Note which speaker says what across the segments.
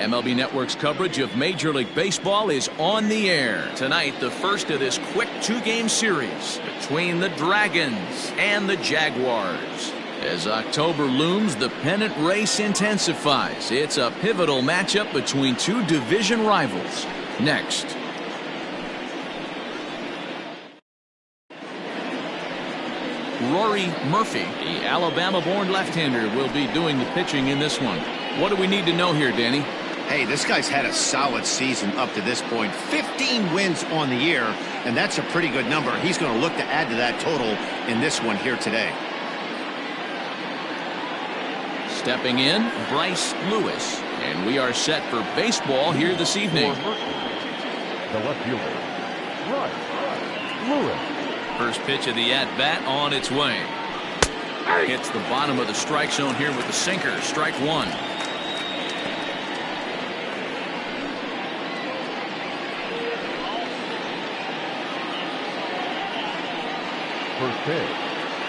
Speaker 1: MLB Network's coverage of Major League Baseball is on the air. Tonight, the first of this quick two-game series between the Dragons and the Jaguars. As October looms, the pennant race intensifies. It's a pivotal matchup between two division rivals. Next. Rory Murphy, the Alabama-born left-hander, will be doing the pitching in this one. What do we need to know here, Danny?
Speaker 2: Hey, this guy's had a solid season up to this point. 15 wins on the year, and that's a pretty good number. He's going to look to add to that total in this one here today.
Speaker 1: Stepping in, Bryce Lewis. And we are set for baseball here this evening.
Speaker 3: The left fielder, Bryce Lewis.
Speaker 1: First pitch of the at-bat on its way. Hits the bottom of the strike zone here with the sinker. Strike one.
Speaker 3: First pitch,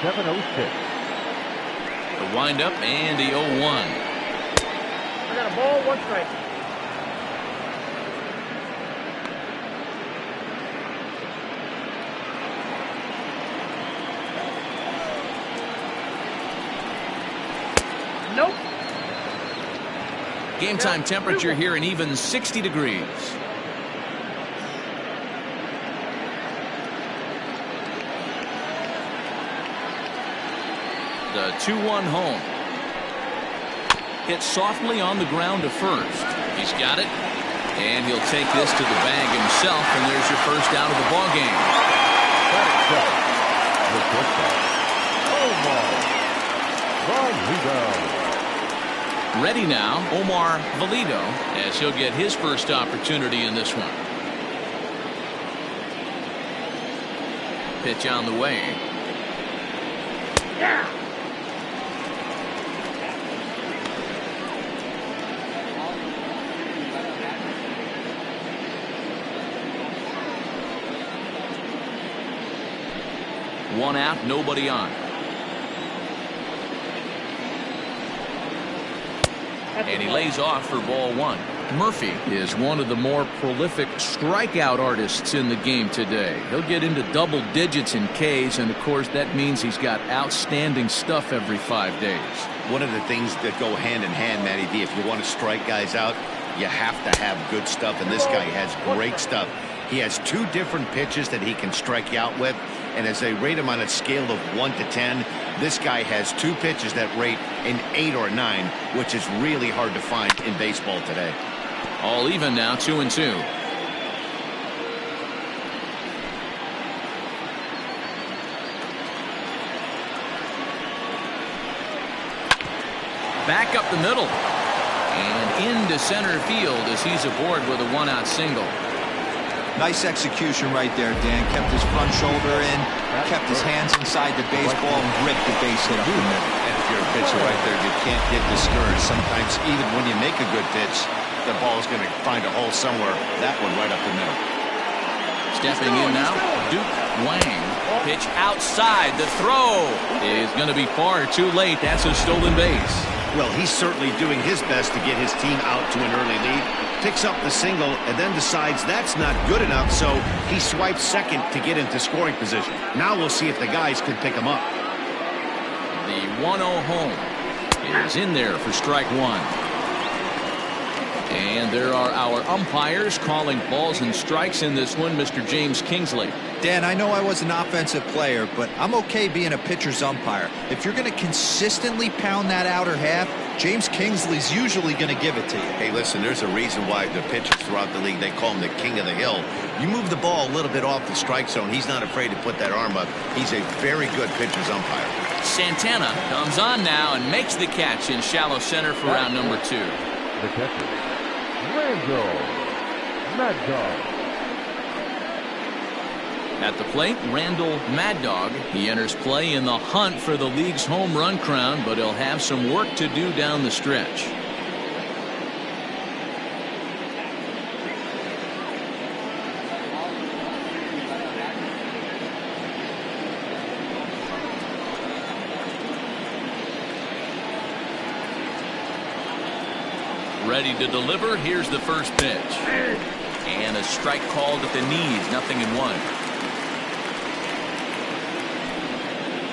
Speaker 3: 7-0-6.
Speaker 1: The windup and the 0-1.
Speaker 4: I got a ball, one strike. Nope.
Speaker 1: Game time temperature here an even 60 degrees. The 2-1 home. Hit softly on the ground to first. He's got it. And he'll take this to the bag himself, and there's your first out of the ball game. Ready now, Omar Valido, as he'll get his first opportunity in this one. Pitch on the way.
Speaker 4: Yeah.
Speaker 1: One out, nobody on. And he lays off for ball one. Murphy is one of the more prolific strikeout artists in the game today. He'll get into double digits in Ks, and of course that means he's got outstanding stuff every 5 days.
Speaker 2: One of the things that go hand in hand, Matty D, if you want to strike guys out, you have to have good stuff, and this guy has great stuff. He has two different pitches that he can strike you out with, and as they rate him on a scale of 1 to 10, this guy has two pitches that rate an 8 or a 9, which is really hard to find in baseball today.
Speaker 1: All even now, 2-2. Back up the middle. And into center field as he's aboard with a one-out single.
Speaker 5: Nice execution right there, Dan. Kept his front shoulder in, kept his hands inside the baseball, and ripped the base hit up the middle.
Speaker 2: And if you're a pitcher right there, you can't get discouraged. Sometimes even when you make a good pitch, the ball is going to find a hole somewhere. That one right up the middle.
Speaker 1: Stepping in now, Duke Wang. Pitch outside. The throw is going to be far too late. That's a stolen base.
Speaker 2: Well, he's certainly doing his best to get his team out to an early lead. Picks up the single and then decides that's not good enough, so he swipes second to get into scoring position. Now we'll see if the guys can pick him up.
Speaker 1: The 1-0 home is in there for strike one. And there are our umpires calling balls and strikes in this one, Mr. James Kingsley.
Speaker 5: Dan, I know I was an offensive player, but I'm okay being a pitcher's umpire. If you're going to consistently pound that outer half, James Kingsley's usually going to give it to you.
Speaker 2: Hey, listen, there's a reason why the pitchers throughout the league, they call him the king of the hill. You move the ball a little bit off the strike zone, he's not afraid to put that arm up. He's a very good pitcher's umpire.
Speaker 1: Santana comes on now and makes the catch in shallow center for round number 2.
Speaker 3: The catcher, Randall Mad Dog.
Speaker 1: At the plate, Randall Mad Dog. He enters play in the hunt for the league's home run crown, but he'll have some work to do down the stretch. Ready to deliver. Here's the first pitch. And a strike called at the knees. 0-1.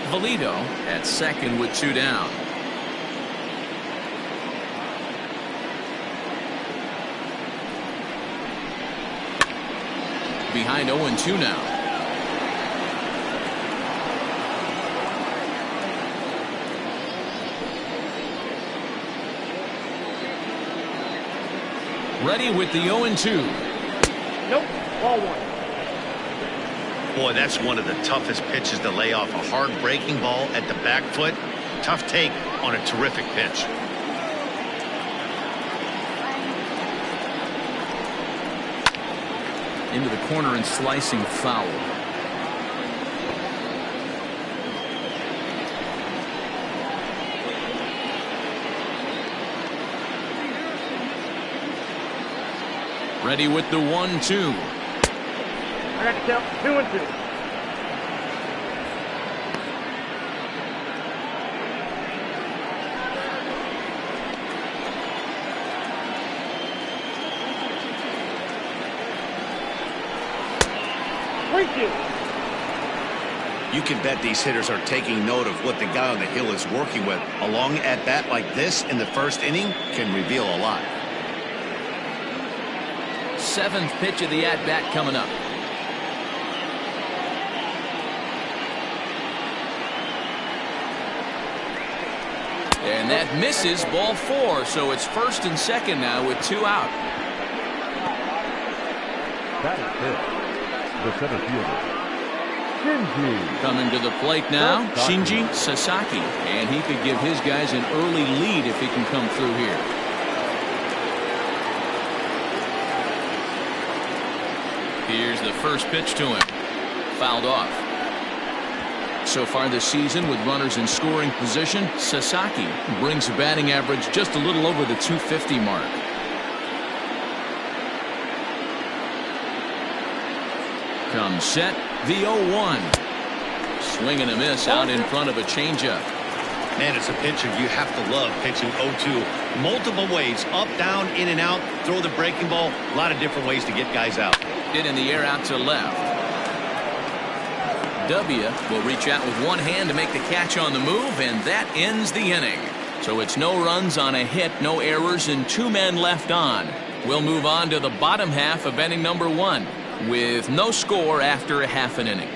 Speaker 1: Valito at second with 2 down. Behind 0-2 now. Ready with the 0-2.
Speaker 4: Nope. Ball 1.
Speaker 2: Boy, that's one of the toughest pitches to lay off. A hard breaking ball at the back foot. Tough take on a terrific pitch.
Speaker 1: Into the corner and slicing foul. Ready with the 1-2.
Speaker 4: I got to count 2-2.
Speaker 2: You can bet these hitters are taking note of what the guy on the hill is working with. A long at-bat like this in the first inning can reveal a lot.
Speaker 1: 7th pitch of the at-bat coming up. And that misses. Ball 4, so it's 1st and 2nd now with 2 out.
Speaker 3: That is it. The center fielder, Shinji.
Speaker 1: Coming to the plate now, Shinji Sasaki. And he could give his guys an early lead if he can come through here. Here's the first pitch to him. Fouled off. So far this season with runners in scoring position, Sasaki brings a batting average just a little over the 250 mark. Comes set, the 0-1. Swing and a miss out in front of a changeup.
Speaker 2: Man, as a pitcher, you have to love pitching 0-2. Multiple ways, up, down, in and out, throw the breaking ball. A lot of different ways to get guys out.
Speaker 1: Hit in the air out to left. W will reach out with one hand to make the catch on the move, and that ends the inning. So it's no runs on a hit, no errors, and 2 men left on. We'll move on to the bottom half of inning number 1 with no score after a half an inning.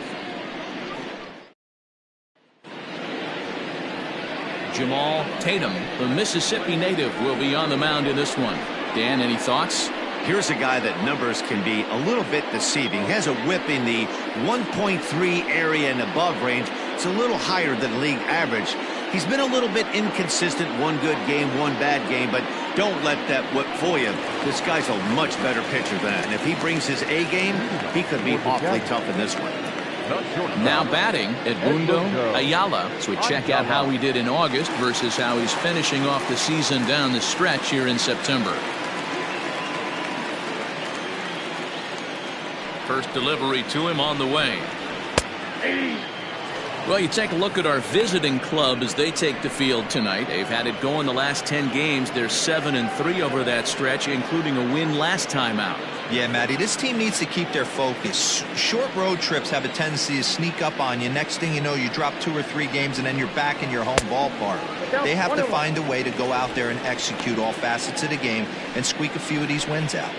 Speaker 1: Jamal Tatum, the Mississippi native, will be on the mound in this one. Dan, any thoughts?
Speaker 2: Here's a guy that numbers can be a little bit deceiving. He has a whip in the 1.3 area and above range. It's a little higher than league average. He's been a little bit inconsistent. One good game, one bad game, but don't let that whip fool you. This guy's a much better pitcher than that. And if he brings his A game, he could be awfully tough in this one.
Speaker 1: Now batting, Edmundo Ayala. So we check out how he did in August versus how he's finishing off the season down the stretch here in September. First delivery to him on the way. Well, you take a look at our visiting club as they take the field tonight. They've had it going the last 10 games. They're 7-3 over that stretch, including a win last time out.
Speaker 5: Yeah, Matty, this team needs to keep their focus. Short road trips have a tendency to sneak up on you. Next thing you know, you drop 2 or 3 games, and then you're back in your home ballpark. They have to find a way to go out there and execute all facets of the game and squeak a few of these wins out.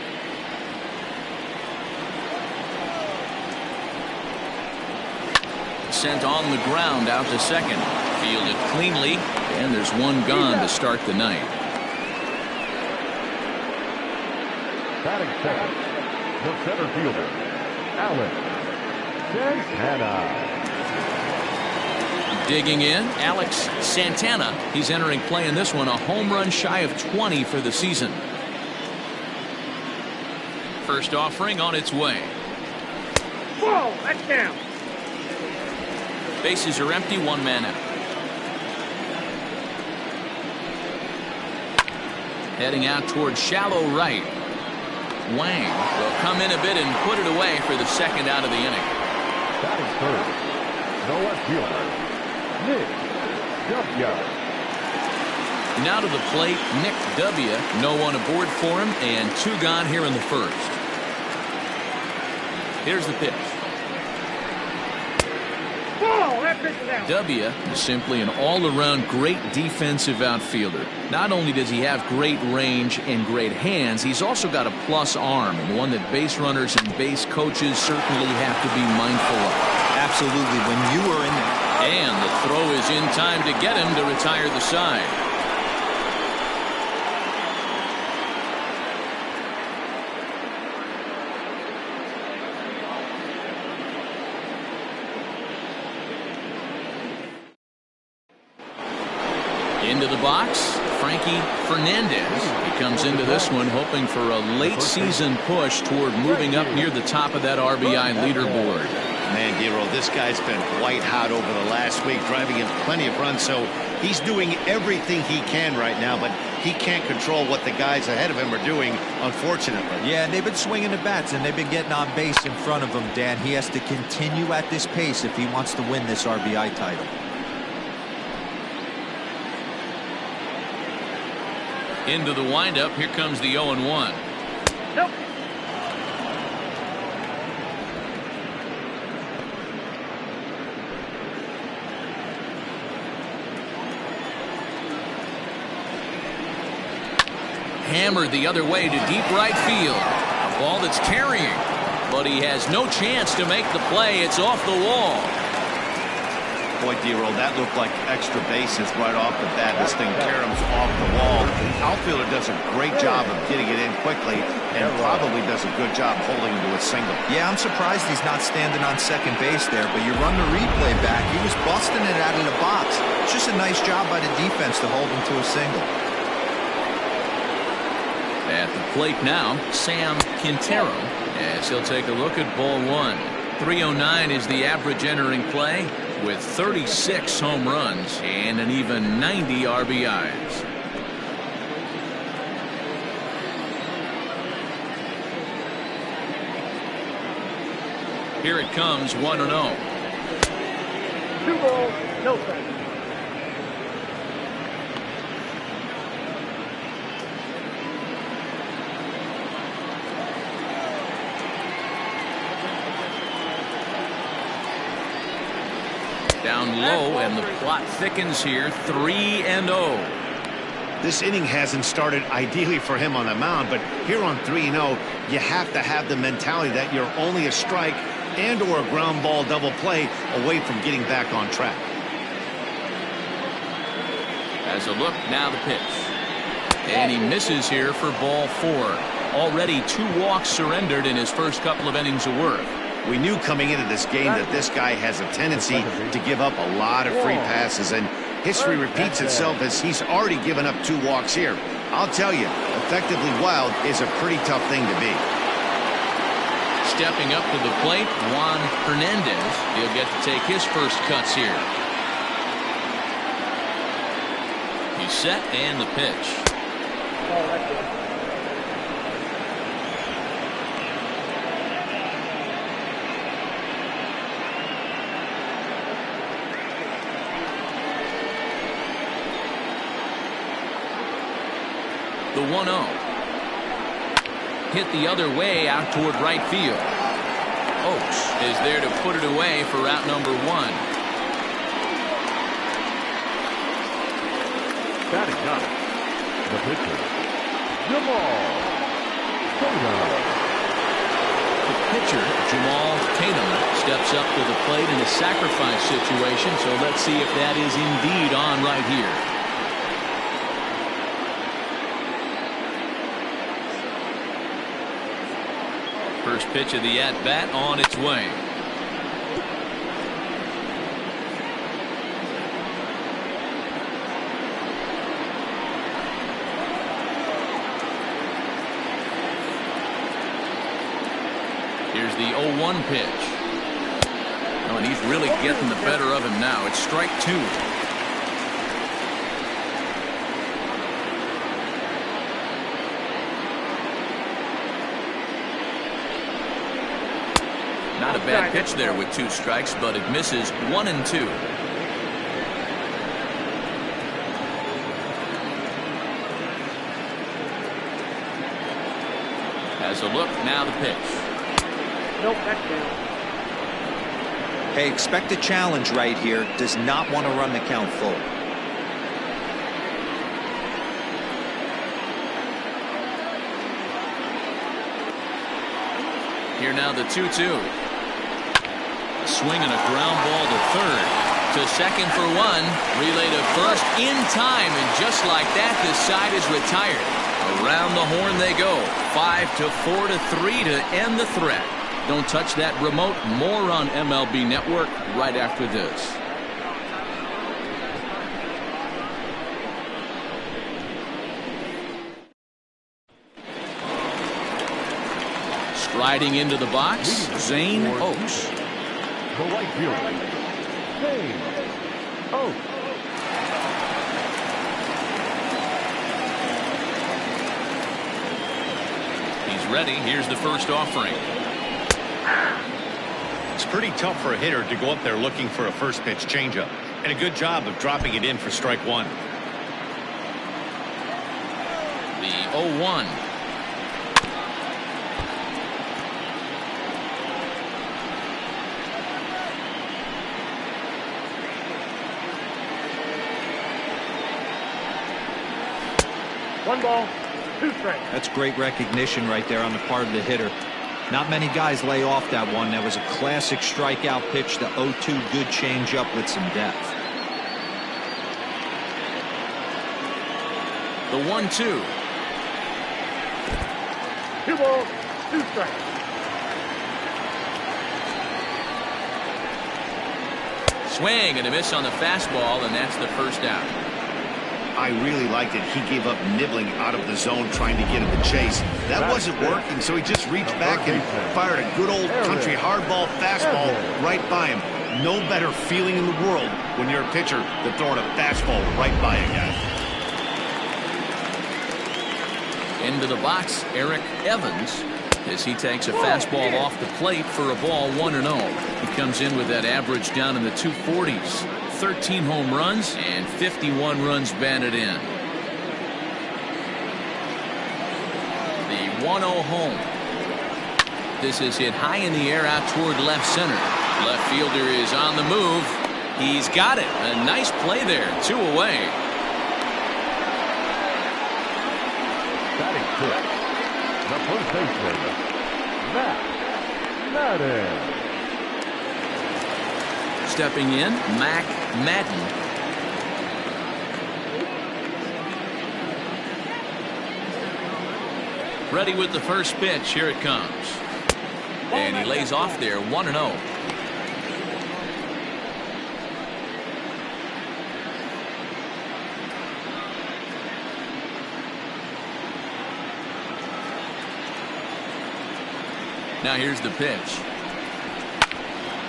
Speaker 1: Sent on the ground out to second. Fielded cleanly, and there's one gone to start the night.
Speaker 3: Batting second, the center fielder, Alex Santana.
Speaker 1: Digging in, Alex Santana. He's entering play in this one, a home run shy of 20 for the season. First offering on its way.
Speaker 4: Whoa, that's down.
Speaker 1: Bases are empty, 1 man out. Heading out towards shallow right. Wang will come in a bit and put it away for the second out of the inning.
Speaker 3: Batting third, the left fielder, Nick W.
Speaker 1: Now to the plate, Nick W. No one aboard for him, and 2 gone here in the first. Here's the pitch.
Speaker 4: Ball, that pitch is out.
Speaker 1: W is simply an all-around great defensive outfielder. Not only does he have great range and great hands, he's also got a plus arm, and one that base runners and base coaches certainly have to be mindful of.
Speaker 5: Absolutely. When you are in there.
Speaker 1: And the throw is in time to get him to retire the side. Into the box, Frankie Fernandez. He comes into this one hoping for a late season push toward moving up near the top of that RBI leaderboard.
Speaker 2: Man, Giro, this guy's been white hot over the last week, driving in plenty of runs, so he's doing everything he can right now, but he can't control what the guys ahead of him are doing, unfortunately.
Speaker 5: Yeah, and they've been swinging the bats, and they've been getting on base in front of him, Dan. He has to continue at this pace if he wants to win this RBI title.
Speaker 1: Into the windup, here comes the 0-1.
Speaker 4: Nope.
Speaker 1: Hammered the other way to deep right field. A ball that's carrying, but he has no chance to make the play. It's off the wall.
Speaker 2: Boy, Giro, that looked like extra bases right off the bat. This thing caroms off the wall. Outfielder does a great job of getting it in quickly and probably does a good job holding him to a single.
Speaker 5: Yeah, I'm surprised he's not standing on second base there, but you run the replay back. He was busting it out of the box. It's just a nice job by the defense to hold him to a single.
Speaker 1: At the plate now, Sam Quintero, as he'll take a look at ball 1. 309 is the average entering play, with 36 home runs and an even 90 RBIs. Here it comes, 1-0.
Speaker 4: 2 balls, no strikes.
Speaker 1: Down low, and the plot thickens here, 3-0.
Speaker 2: This inning hasn't started ideally for him on the mound, but here on 3-0, you have to have the mentality that you're only a strike and or a ground ball double play away from getting back on track.
Speaker 1: As a look, now the pitch. And he misses here for ball 4. Already 2 walks surrendered in his first couple of innings of work.
Speaker 2: We knew coming into this game that this guy has a tendency to give up a lot of free passes, and history repeats itself as he's already given up 2 walks here. I'll tell you, effectively wild is a pretty tough thing to be.
Speaker 1: Stepping up to the plate, Juan Hernandez. He'll get to take his first cuts here. He's set, and the pitch. The 1-0. Hit the other way out toward right field. Oakes is there to put it away for out number 1.
Speaker 3: Batting up, the pitcher, Jamal Tatum.
Speaker 1: The pitcher, Jamal Tatum, steps up to the plate in a sacrifice situation, so let's see if that is indeed on right here. First pitch of the at-bat on its way. Here's the 0-1 pitch. Oh, and he's really getting the better of him now. It's strike 2. Not a bad pitch there with 2 strikes, but it misses 1-2. Has a look, now the pitch.
Speaker 4: Nope, that's down.
Speaker 5: Hey, expect a challenge right here. Does not want to run the count full.
Speaker 1: Here now the 2-2. Swing and a ground ball to third. To second for one. Relay to first in time. And just like that, this side is retired. Around the horn they go. 5-4 to 3 to end the threat. Don't touch that remote. More on MLB Network right after this. Striding into the box, Zane Oaks.
Speaker 3: The right fielder, Zane Oaks.
Speaker 1: He's ready. Here's the first offering.
Speaker 2: It's pretty tough for a hitter to go up there looking for a first pitch changeup. And a good job of dropping it in for strike one.
Speaker 1: The 0-1.
Speaker 4: One ball, two strikes.
Speaker 5: That's great recognition right there on the part of the hitter. Not many guys lay off that one. That was a classic strikeout pitch. The 0-2 good changeup with some depth.
Speaker 1: The 1-2.
Speaker 4: 2 balls, 2 strikes.
Speaker 1: Swing and a miss on the fastball, and that's the first out.
Speaker 2: I really liked it. He gave up nibbling out of the zone trying to get at the chase. That wasn't working, so he just reached back and fired a good old country hardball fastball right by him. No better feeling in the world when you're a pitcher than throwing a fastball right by a guy.
Speaker 1: Into the box, Eric Evans, as he takes a fastball off the plate for a ball 1-0. He comes in with that average down in the 240s. 13 home runs and 51 runs batted in. The 1-0 home. This is hit high in the air out toward left center. Left fielder is on the move. He's got it. A nice play there. 2 away.
Speaker 3: Batting fifth, the first baseman, Matt Madden.
Speaker 1: Stepping in, Mac Madden. Ready with the first pitch. Here it comes. And he lays off there, 1-0. Now here's the pitch.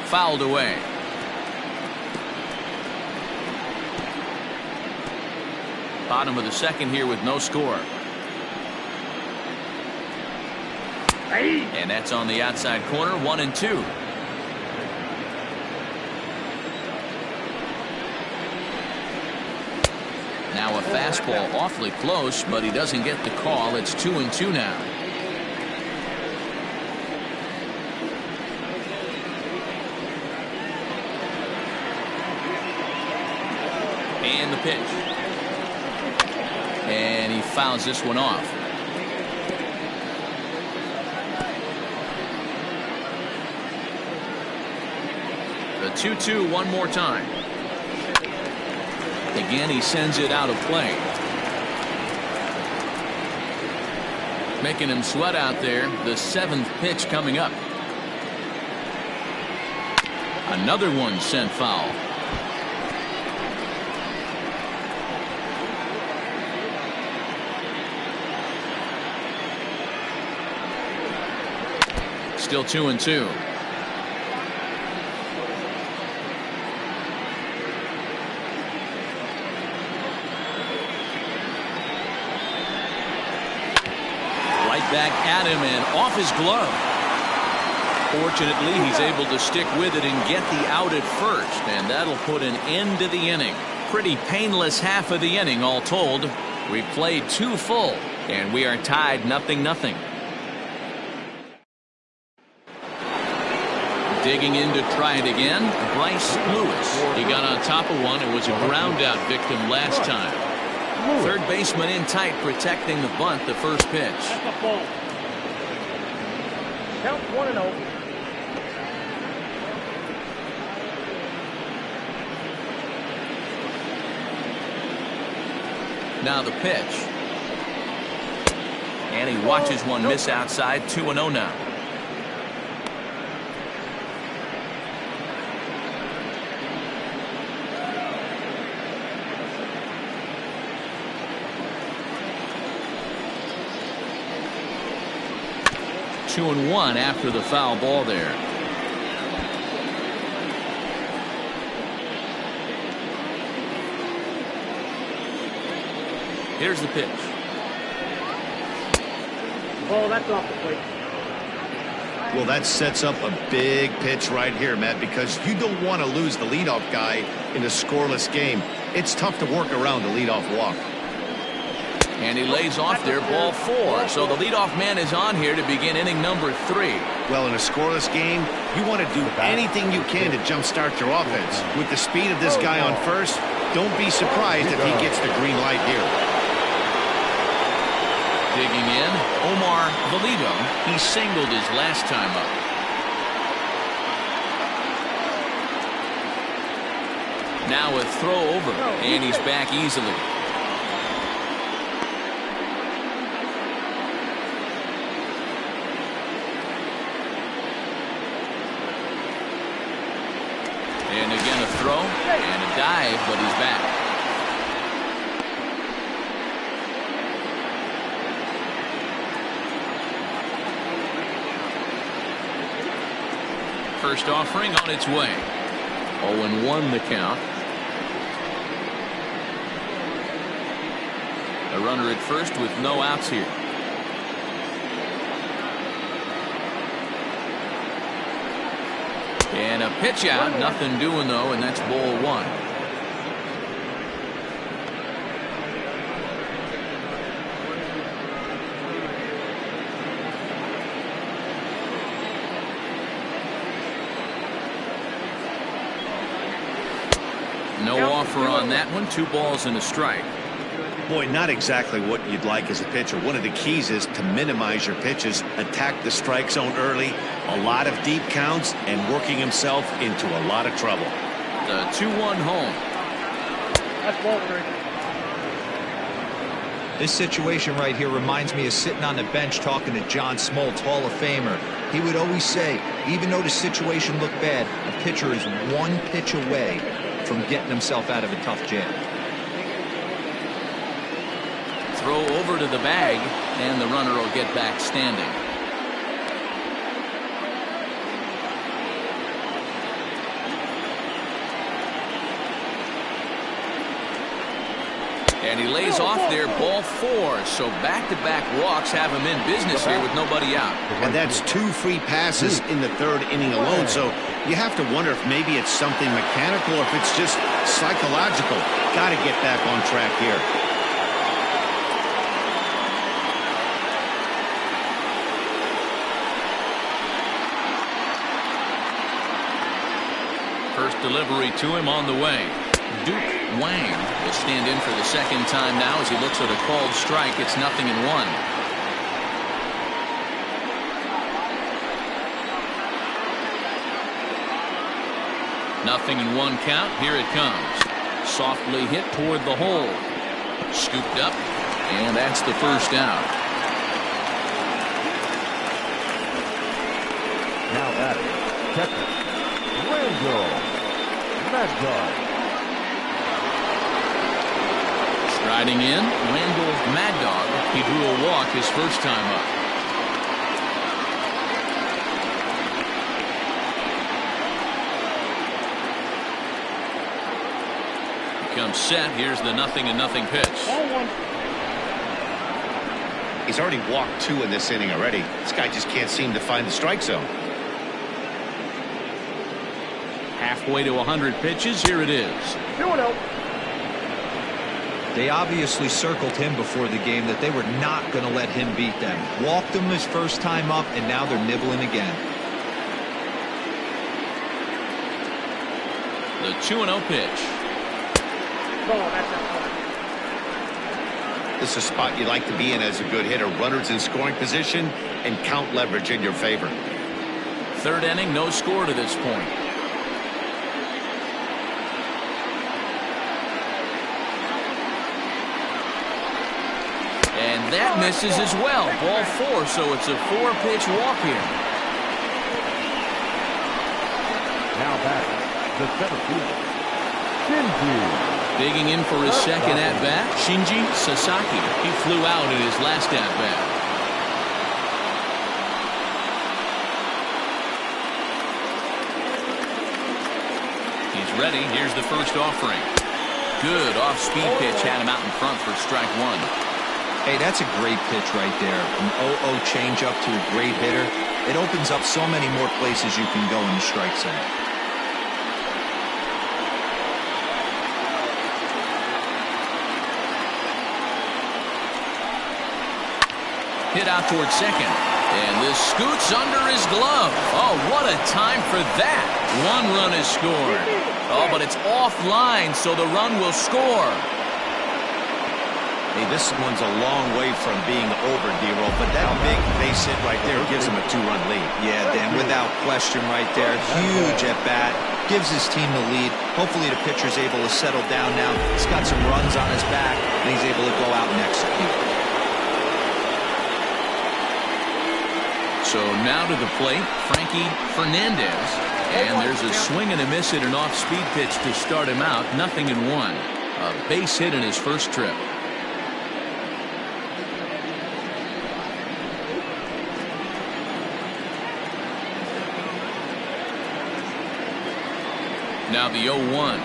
Speaker 1: Fouled away. Bottom of the second here with no score. And that's on the outside corner, 1-2. Now a fastball awfully close, but he doesn't get the call. It's 2-2 now. And the pitch. And he fouls this one off. The 2-2 one more time. Again, he sends it out of play. Making him sweat out there. The 7th pitch coming up. Another one sent foul. Still 2-2. Right back at him and off his glove. Fortunately, he's able to stick with it and get the out at first, and that'll put an end to the inning. Pretty painless half of the inning, all told. We played 2 full, and we are tied 0-0. Digging in to try it again, Bryce Lewis. He got on top of one and was a ground out victim last time. Third baseman in tight, protecting the bunt, the first pitch.
Speaker 4: That's a ball. Count 1-0.
Speaker 1: Now the pitch. And he watches one miss outside. 2-0 now. Two and one after the foul ball there. Here's the pitch.
Speaker 4: Ball, that's off the plate.
Speaker 2: Well, that sets up a big pitch right here, Matt, because you don't want to lose the leadoff guy in a scoreless game. It's tough to work around the leadoff walk.
Speaker 1: And he lays off there, ball 4. So the leadoff man is on here to begin inning number 3.
Speaker 2: Well, in a scoreless game, you want to do anything you can to jumpstart your offense. With the speed of this guy on first, don't be surprised if he gets the green light here.
Speaker 1: Digging in, Omar Valido. He singled his last time up. Now a throw over, and he's back easily. And again a throw and a dive, but he's back. First offering on its way. 0-1 the count. A runner at first with no outs here. And a pitch out, nothing doing though, and that's ball 1. No offer on that one. 2 balls and a strike.
Speaker 2: Boy, not exactly what you'd like as a pitcher. One of the keys is to minimize your pitches, attack the strike zone early, a lot of deep counts, and working himself into a lot of trouble.
Speaker 1: The 2-1 home.
Speaker 4: That's ball 3.
Speaker 5: This situation right here reminds me of sitting on the bench talking to John Smoltz, Hall of Famer. He would always say, even though the situation looked bad, a pitcher is 1 pitch away from getting himself out of a tough jam.
Speaker 1: Throw over to the bag, and the runner will get back standing. And he lays off there, ball 4. So back-to-back walks have him in business here with nobody out.
Speaker 2: And that's 2 free passes in the 3rd inning alone. So you have to wonder if maybe it's something mechanical or if it's just psychological. Got to get back on track here.
Speaker 1: First delivery to him on the way. Duke Wang will stand in for the second time now as he looks at a called strike. It's 0-1. Nothing in 1 count. Here it comes. Softly hit toward the hole. Scooped up, and that's the first out.
Speaker 3: Now batting, catcher, Randall Mad Dog.
Speaker 1: Striding in, Randall Mad Dog. He drew a walk his first time up. Comes set. Here's the 0-0 pitch.
Speaker 2: He's already walked 2 in this inning already. This guy just can't seem to find the strike zone.
Speaker 1: Halfway to 100 pitches. Here it is.
Speaker 4: 2-0.
Speaker 5: They obviously circled him before the game that they were not going to let him beat them. Walked him his first time up, and now they're nibbling again.
Speaker 1: The 2-0 pitch.
Speaker 4: Ball, that's out.
Speaker 2: This is a spot you like to be in as a good hitter. Runners in scoring position and count leverage in your favor.
Speaker 1: Third inning, no score to this point. And that misses as well. Ball 4, so it's a 4-pitch walk here.
Speaker 3: Now back, the center fielder, Shinji.
Speaker 1: Digging in for his second at-bat, Shinji Sasaki. He flew out in his last at-bat. He's ready. Here's the first offering. Good off-speed pitch had him out in front for strike 1.
Speaker 5: Hey, that's a great pitch right there. An 0-0 changeup to a great hitter. It opens up so many more places you can go in the strike zone.
Speaker 1: Hit out towards second. And this scoots under his glove. Oh, what a time for that. 1 run is scored. Oh, but it's offline, so the run will score.
Speaker 2: Hey, this one's a long way from being over, D-Roll, but that big base hit right there gives him a 2-run lead.
Speaker 5: Yeah, Dan, without question right there. Huge at bat. Gives his team the lead. Hopefully the pitcher's able to settle down now. He's got some runs on his back, and he's able to go out and execute.
Speaker 1: So now to the plate, Frankie Fernandez. And there's a swing and a miss at an off-speed pitch to start him out. 0-1. A base hit in his first trip. Now the 0-1.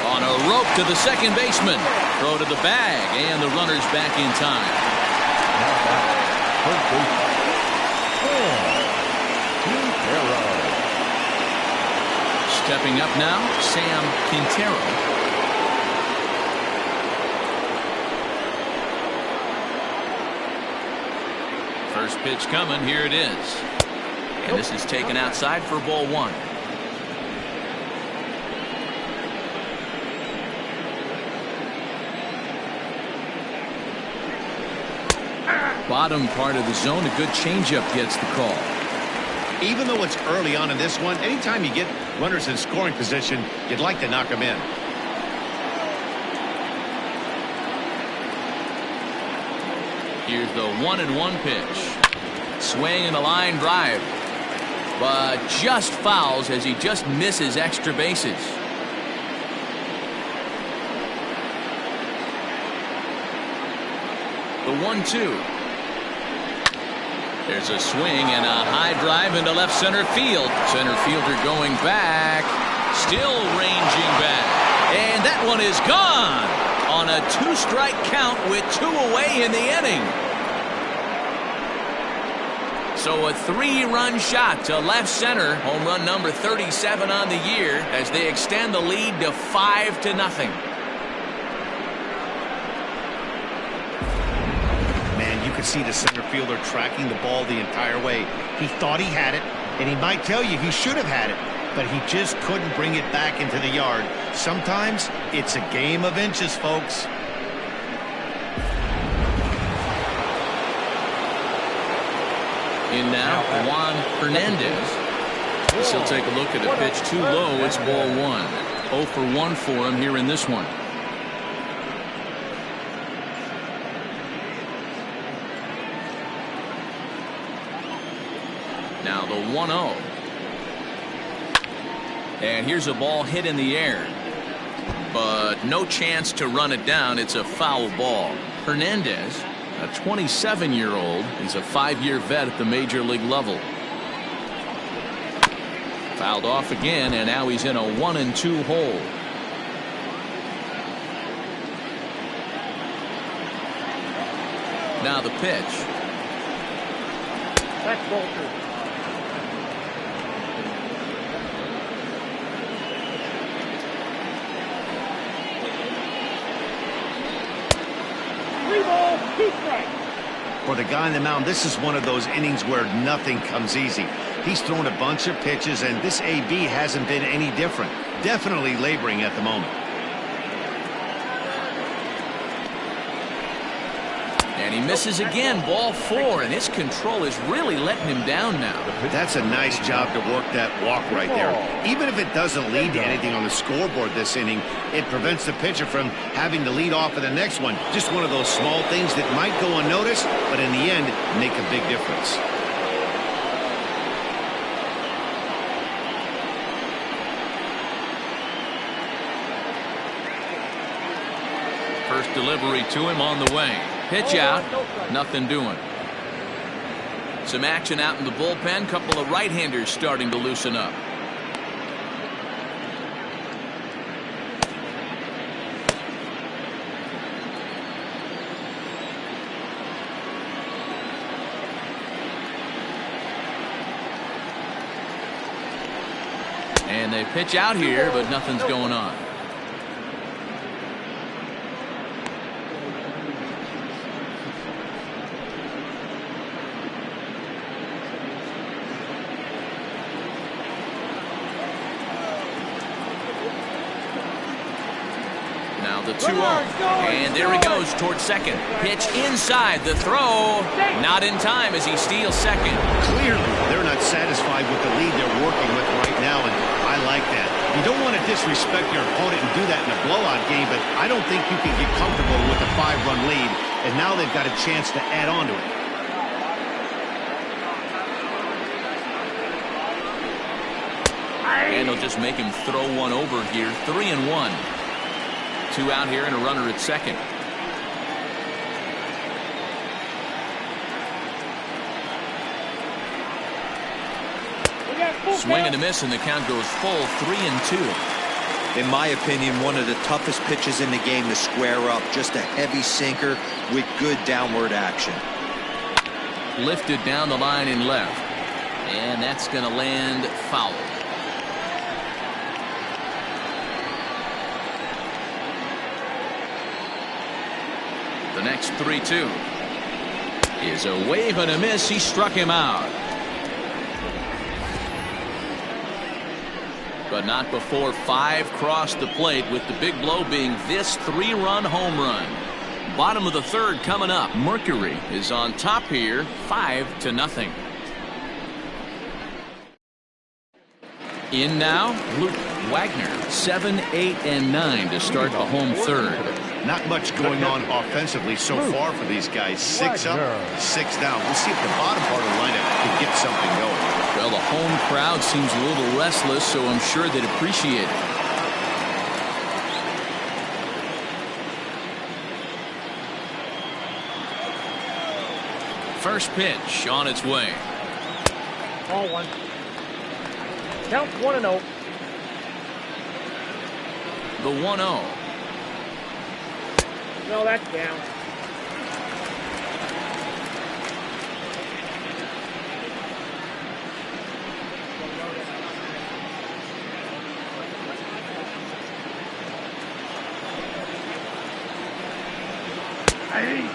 Speaker 1: On a rope to the second baseman. Throw to the bag, and the runner's back in time.
Speaker 3: Now back, first baseman, Quintero.
Speaker 1: Stepping up now, Sam Quintero. First pitch coming, here it is. And this is taken outside for ball 1. Bottom part of the zone, a good changeup gets the call.
Speaker 2: Even though it's early on in this one, anytime you get runners in scoring position, you'd like to knock them in.
Speaker 1: Here's the 1-1 pitch. Swing and a line drive. But just fouls as he just misses extra bases. The 1-2. There's a swing and a high drive into left center field. Center fielder going back. Still ranging back. And that one is gone on a 2-strike count with 2 away in the inning. So a 3-run shot to left center. Home run number 37 on the year as they extend the lead to 5-0.
Speaker 2: See the center fielder tracking the ball the entire way. He thought he had it, and he might tell you he should have had it, but he just couldn't bring it back into the yard. Sometimes it's a game of inches, folks.
Speaker 1: In now, Juan Hernandez. He'll take a look at a pitch too low. It's ball 1. 0 for 1 for him here in this one. Now the 1-0. And here's a ball hit in the air. But no chance to run it down. It's a foul ball. Hernandez, a 27-year-old, is a 5-year vet at the major league level. Fouled off again, and now he's in a 1-2 hole. Now the pitch.
Speaker 4: That's ball 2.
Speaker 2: For the guy on the mound, this is one of those innings where nothing comes easy. He's thrown a bunch of pitches, and this AB hasn't been any different. Definitely laboring at the moment.
Speaker 1: And he misses again, ball 4, and his control is really letting him down now.
Speaker 2: That's a nice job to work that walk right there. Even if it doesn't lead to anything on the scoreboard this inning, it prevents the pitcher from having to lead off in the next one. Just one of those small things that might go unnoticed, but in the end, make a big difference.
Speaker 1: First delivery to him on the way. Pitch out, nothing doing. Some action out in the bullpen. Couple of right-handers starting to loosen up. And they pitch out here, but nothing's going on. The 2-0, and there he goes towards second. Pitch inside, the throw not in time as he steals second.
Speaker 2: Clearly they're not satisfied with the lead they're working with right now, and I like that. You don't want to disrespect your opponent and do that in a blowout game, but I don't think you can get comfortable with a 5-run lead, and now they've got a chance to add on to it.
Speaker 1: And they'll just make him throw one over here. 3-1. 2 out here and a runner at second. Swing and a miss, and the count goes full. 3-2.
Speaker 5: In my opinion, one of the toughest pitches in the game to square up. Just a heavy sinker with good downward action.
Speaker 1: Lifted down the line in left, and that's going to land foul. The next 3-2 is a wave and a miss. He struck him out. But not before 5 crossed the plate, with the big blow being this 3-run home run. Bottom of the 3rd coming up. Mercury is on top here, 5-0. In now, Luke Wagner, 7, 8, and 9 to start the home 3rd.
Speaker 2: Not much going on offensively so far for these guys. 6 up, 6 down. We'll see if the bottom part of the lineup can get something going.
Speaker 1: Well, the home crowd seems a little restless, so I'm sure they'd appreciate it. First pitch on its way.
Speaker 4: Ball 1. Count 1-0.
Speaker 1: The 1-0.
Speaker 4: No, that's down. Hey.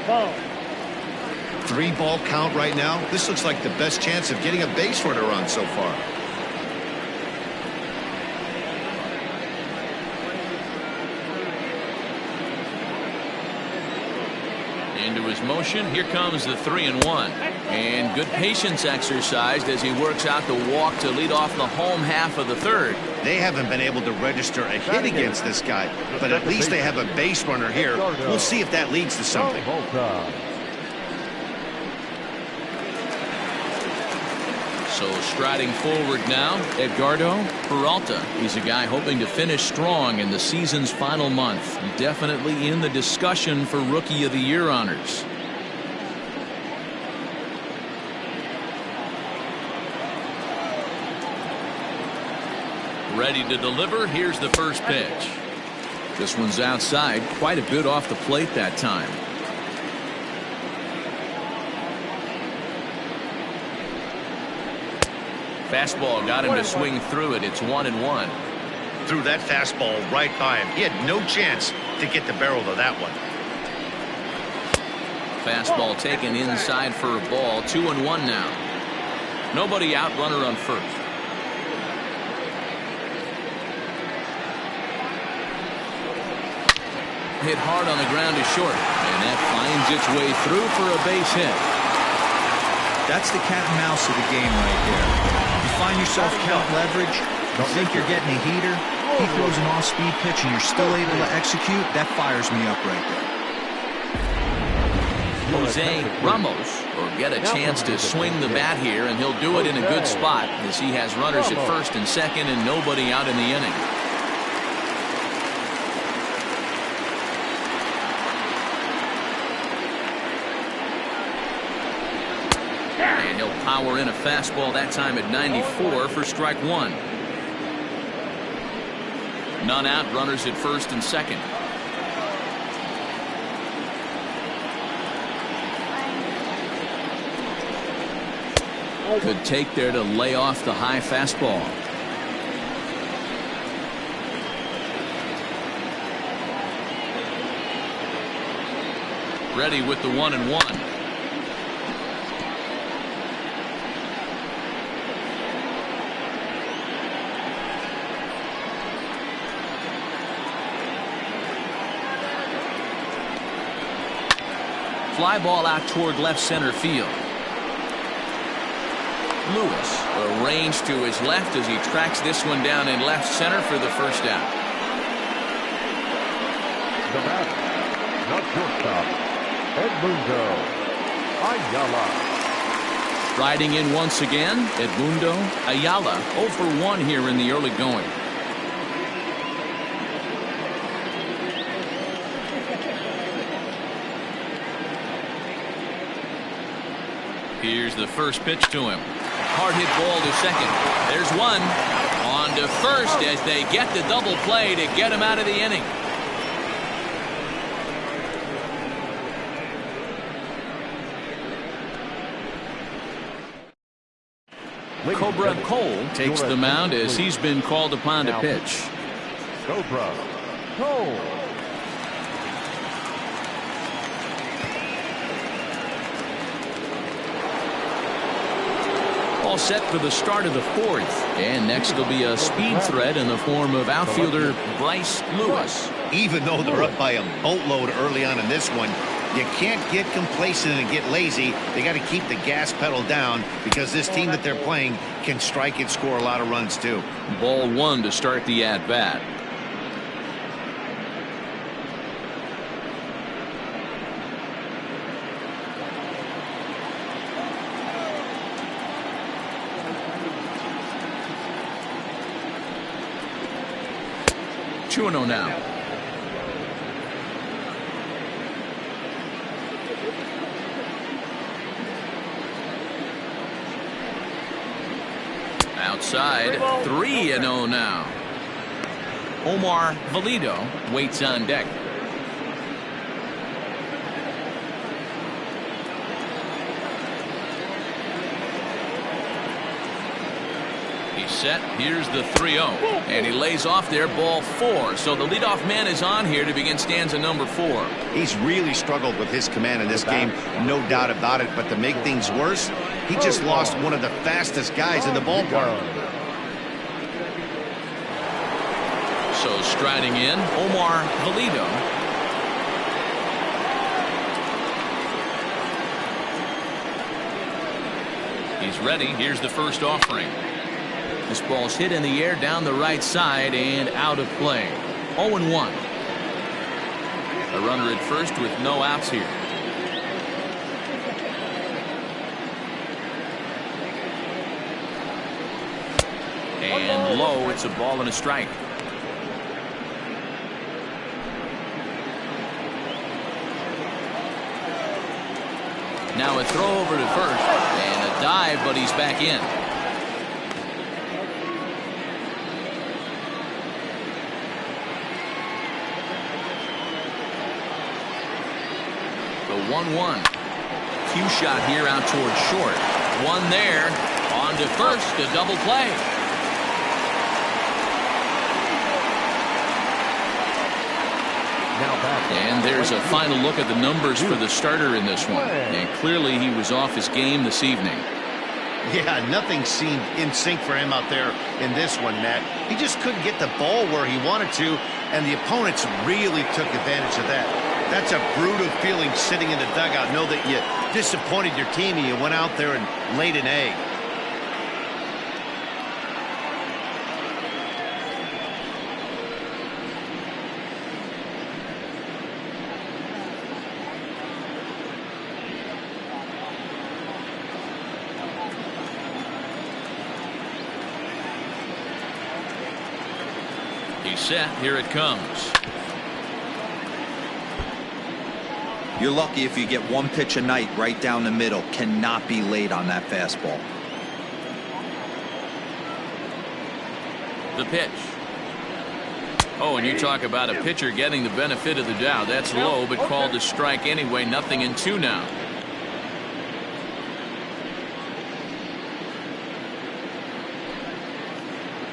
Speaker 4: Ball.
Speaker 2: 3-ball count right now. This looks like the best chance of getting a base runner on so far.
Speaker 1: Into his motion. Here comes the 3-1. And good patience exercised as he works out the walk to lead off the home half of the 3rd.
Speaker 2: They haven't been able to register a hit against this guy, but at least they have a base runner here. We'll see if that leads to something.
Speaker 1: So striding forward now, Edgardo Peralta. He's a guy hoping to finish strong in the season's final month. Definitely in the discussion for Rookie of the Year honors. Ready to deliver. Here's the first pitch. This one's outside, quite a bit off the plate that time. Fastball got him to swing through it. It's 1-1.
Speaker 2: Threw that fastball right by him. He had no chance to get the barrel of that one.
Speaker 1: Fastball taken inside for a ball. 2-1 now. Nobody out, runner on first. Hit hard on the ground to short, and that finds its way through for a base hit.
Speaker 5: That's the cat and mouse of the game right there. You find yourself count leverage, you think you're getting a heater, he throws an off-speed pitch and you're still able to execute. That fires me up right there.
Speaker 1: Jose Ramos will get a chance to swing the bat here, and he'll do it in a good spot as he has runners at first and second and nobody out in the inning. And he'll power in a fastball that time at 94 for strike one. None out, runners at first and second. Good take there to lay off the high fastball. Ready with the 1-1. Fly ball out toward left center field. Lewis arranged to his left as he tracks this one down in left center for the first out.
Speaker 3: The batter, not shortstop, Edmundo Ayala.
Speaker 1: Riding in once again, Edmundo Ayala 0 for 1 here in the early going. Here's the first pitch to him. Hard hit ball to second. There's one. On to first as they get the double play to get him out of the inning. Cobra Cole takes the mound as he's been called upon to pitch.
Speaker 3: Cobra Cole.
Speaker 1: All set for the start of the fourth. And next will be a speed threat in the form of outfielder Bryce Lewis.
Speaker 2: Even though they're up by a boatload early on in this one, you can't get complacent and get lazy. They got to keep the gas pedal down because this team that they're playing can strike and score a lot of runs too.
Speaker 1: Ball one to start the at-bat. Chuno now. Outside, 3-0 now. Omar Valido waits on deck. He's set. Here's the 3-0. And he lays off there, ball 4. So the leadoff man is on here to begin stanza number 4.
Speaker 2: He's really struggled with his command in this game, no doubt about it. But to make things worse, he just lost one of the fastest guys in the ballpark.
Speaker 1: So striding in, Omar Valido. He's ready. Here's the first offering. This ball's hit in the air down the right side and out of play. 0-1. A runner at first with no outs here. And low, it's a ball and a strike. Now a throw over to first and a dive, but he's back in. The 1-1. Cue shot here out towards short. One there. On down to first, a double play. And there's a final look at the numbers for the starter in this one. And clearly he was off his game this evening.
Speaker 2: Yeah, nothing seemed in sync for him out there in this one, Matt. He just couldn't get the ball where he wanted to, and the opponents really took advantage of that. That's a brutal feeling sitting in the dugout. Know that you disappointed your team and you went out there and laid an egg.
Speaker 1: He's set. Here it comes.
Speaker 5: You're lucky if you get one pitch a night right down the middle. Cannot be late on that fastball.
Speaker 1: The pitch. Oh, and you talk about a pitcher getting the benefit of the doubt. That's low, but called a strike anyway. 0-2 now.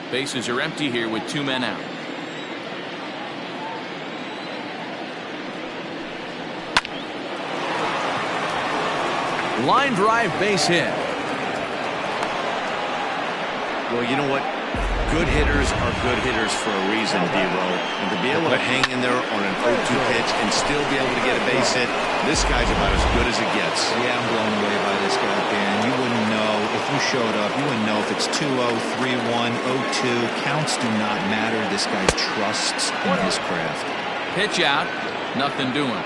Speaker 1: Bases are empty here with 2 men out. Line drive base hit.
Speaker 2: Well, you know what? Good hitters are good hitters for a reason, D-Row. And to be able to hang in there on an 0-2 pitch and still be able to get a base hit, this guy's about as good as it gets.
Speaker 5: Yeah, I'm blown away by this guy, Dan. You wouldn't know if you showed up. You wouldn't know if it's 2-0, 3-1, 0-2. Counts do not matter. This guy trusts in his craft.
Speaker 1: Pitch out. Nothing doing.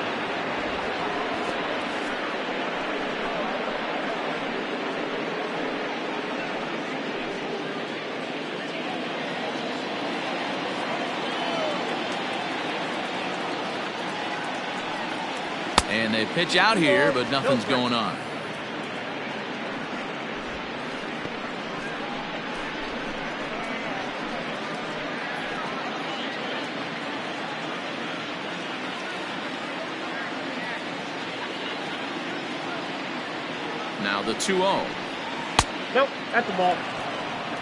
Speaker 1: And they pitch out here, but nothing's going on. Now the 2-0.
Speaker 4: Nope, that's the ball.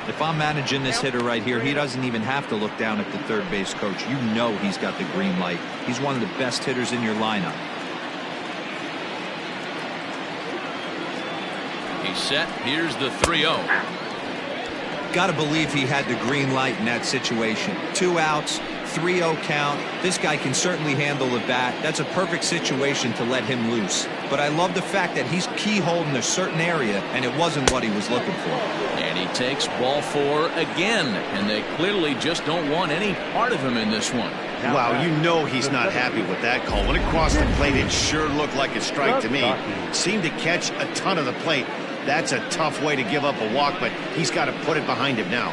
Speaker 5: If I'm managing this hitter right here, he doesn't even have to look down at the third base coach. You know he's got the green light. He's one of the best hitters in your lineup.
Speaker 1: He's set. Here's the 3-0.
Speaker 5: Got to believe he had the green light in that situation. 2 outs, 3-0 count. This guy can certainly handle the bat. That's a perfect situation to let him loose. But I love the fact that he's keyholed in a certain area, and it wasn't what he was looking for.
Speaker 1: And he takes ball 4 again, and they clearly just don't want any part of him in this one.
Speaker 2: Wow, you know he's not happy with that call. When it crossed the plate, it sure looked like a strike to me. Seemed to catch a ton of the plate. That's a tough way to give up a walk, but he's got to put it behind him now.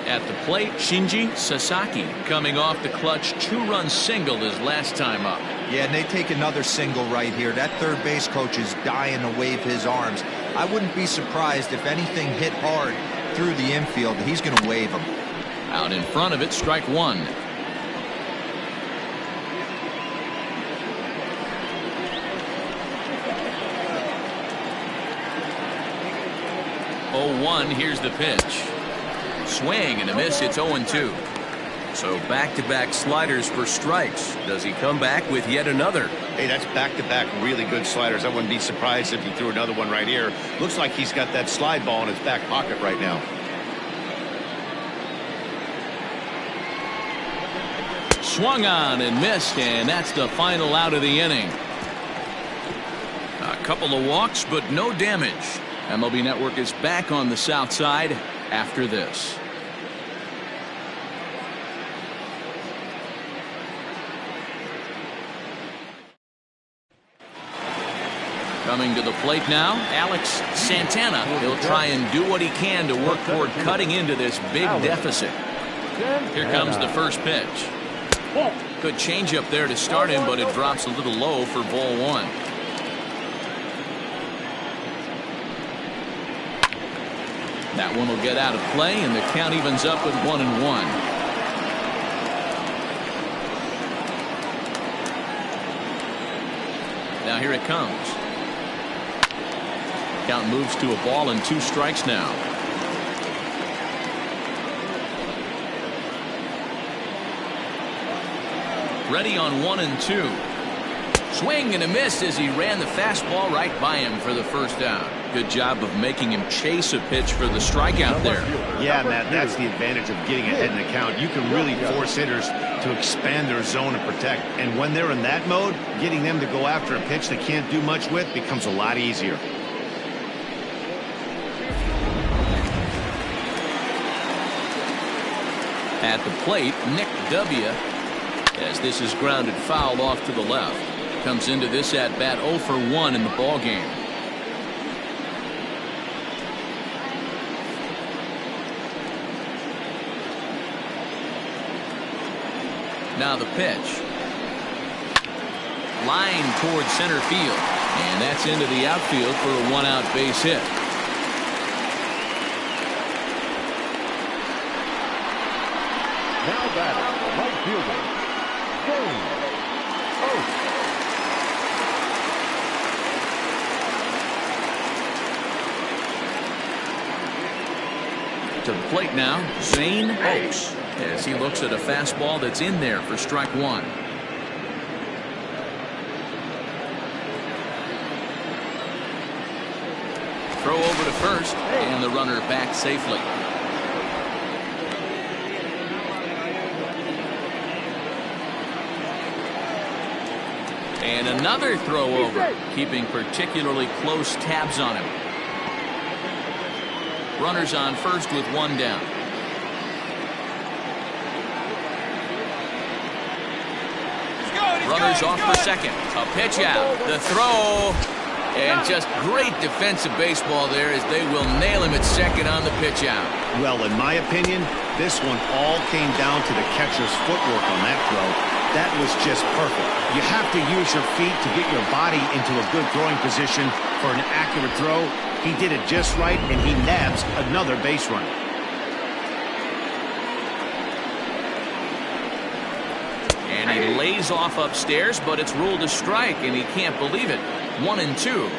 Speaker 1: At the plate, Shinji Sasaki coming off the clutch 2-run single his last time up.
Speaker 5: Yeah, and they take another single right here. That third base coach is dying to wave his arms. I wouldn't be surprised if anything hit hard through the infield. He's going to wave him.
Speaker 1: Out in front of it, strike 1. Here's the pitch. Swing and a miss. It's 0-2. So back-to-back sliders for strikes. Does he come back with yet another?
Speaker 2: Hey, that's back-to-back really good sliders. I wouldn't be surprised if he threw another one right here. Looks like he's got that slide ball in his back pocket right now.
Speaker 1: Swung on and missed, and that's the final out of the inning. A couple of walks, but no damage. MLB Network is back on the south side after this. Coming to the plate now, Alex Santana. He'll try and do what he can to work toward cutting into this big deficit. Here comes the first pitch. Good changeup there to start him, but it drops a little low for ball 1. That one will get out of play, and the count evens up with 1-1. Now here it comes. Count moves to a ball and 2 strikes now. Ready on 1 and 2. Swing and a miss as he ran the fastball right by him for the first down. Good job of making him chase a pitch for the strikeout there.
Speaker 2: Yeah, Matt, that's the advantage of getting ahead in the count. You can really force hitters to expand their zone and protect. And when they're in that mode, getting them to go after a pitch they can't do much with becomes a lot easier.
Speaker 1: At the plate, Nick W. As this is grounded foul off to the left. Comes into this at bat 0 for 1 in the ball game. Now the pitch. Line towards center field. And that's into the outfield for a 1-out base hit.
Speaker 3: Now batting, right fielder, James.
Speaker 1: To the plate now, Zane Oaks, as he looks at a fastball that's in there for strike 1. Throw over to first, and the runner back safely. And another throw over, keeping particularly close tabs on him. Runners on first with 1 down. Runners off for second. A pitch out. The throw. And just great defensive baseball there as they will nail him at second on the pitch out.
Speaker 2: Well, in my opinion, this one all came down to the catcher's footwork on that throw. That was just perfect. You have to use your feet to get your body into a good throwing position for an accurate throw. He did it just right, and he nabs another base runner.
Speaker 1: And he lays off upstairs, but it's ruled a strike, and he can't believe it. 1 and 2.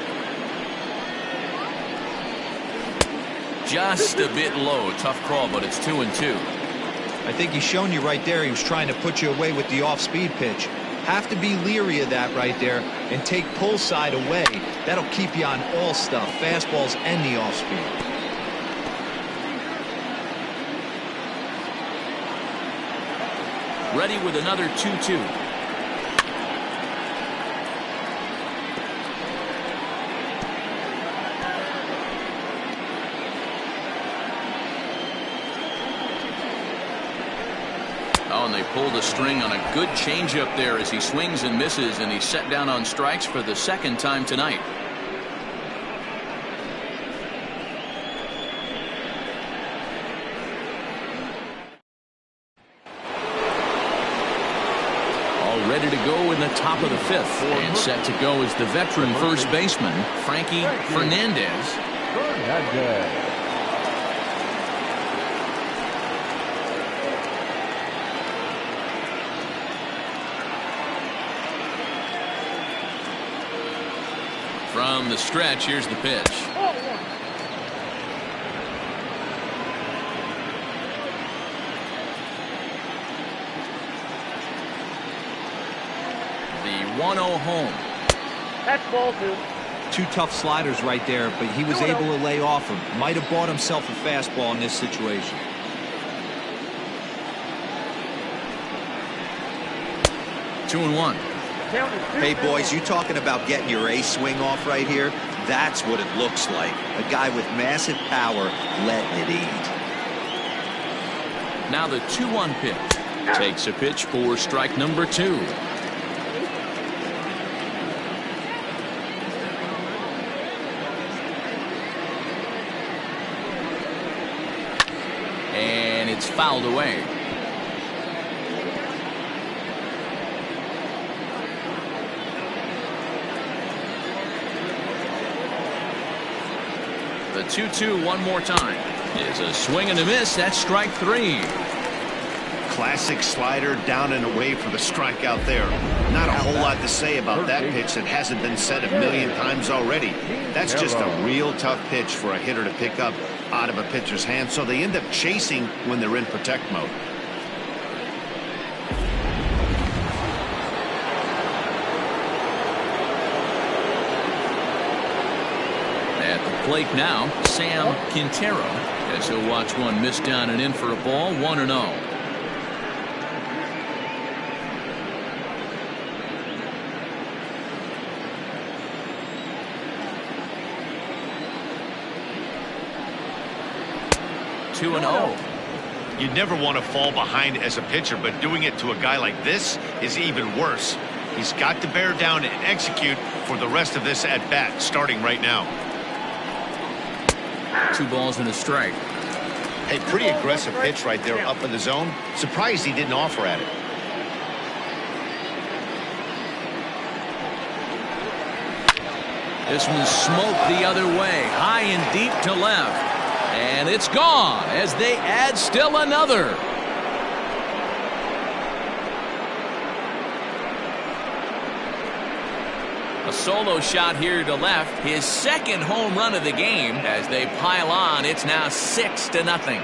Speaker 1: Just a bit low. Tough call, but it's 2 and 2.
Speaker 5: I think he's shown you right there he was trying to put you away with the off-speed pitch. Have to be leery of that right there and take pull side away. That'll keep you on all stuff, fastballs and the off-speed.
Speaker 1: Ready with another 2-2. Oh, and they pulled a string on a good changeup there as he swings and misses, and he's set down on strikes for the 2nd time tonight. All ready to go in the top of the 5th, and set to go is the veteran first baseman, Frankie Fernandez. From the stretch, here's the pitch. The 1-0 home.
Speaker 4: That's ball 2.
Speaker 5: 2 tough sliders right there, but he was able to lay off him. Might have bought himself a fastball in this situation.
Speaker 1: Two and 1.
Speaker 5: Hey, boys, you talking about getting your ace swing off right here? That's what it looks like. A guy with massive power letting it eat.
Speaker 1: Now the 2-1 pitch. Takes a pitch for strike number 2. And it's fouled away. The 2-2 one more time is a swing and a miss. That's strike 3.
Speaker 2: Classic slider down and away for the strikeout there. Not a whole lot to say about that pitch that hasn't been said a million times already. That's just a real tough pitch for a hitter to pick up out of a pitcher's hand, so they end up chasing when they're in protect mode.
Speaker 1: At the plate now, Sam Quintero, as he'll watch one miss down and in for a ball, 1-0.
Speaker 2: You never want to fall behind as a pitcher, but doing it to a guy like this is even worse. He's got to bear down and execute for the rest of this at bat, starting right now.
Speaker 1: 2 balls and a strike.
Speaker 2: Hey, pretty aggressive pitch right there up in the zone. Surprised he didn't offer at it.
Speaker 1: This one's smoked the other way, high and deep to left. And it's gone as they add still another. A solo shot here to left, his second home run of the game. As they pile on, it's now 6-0.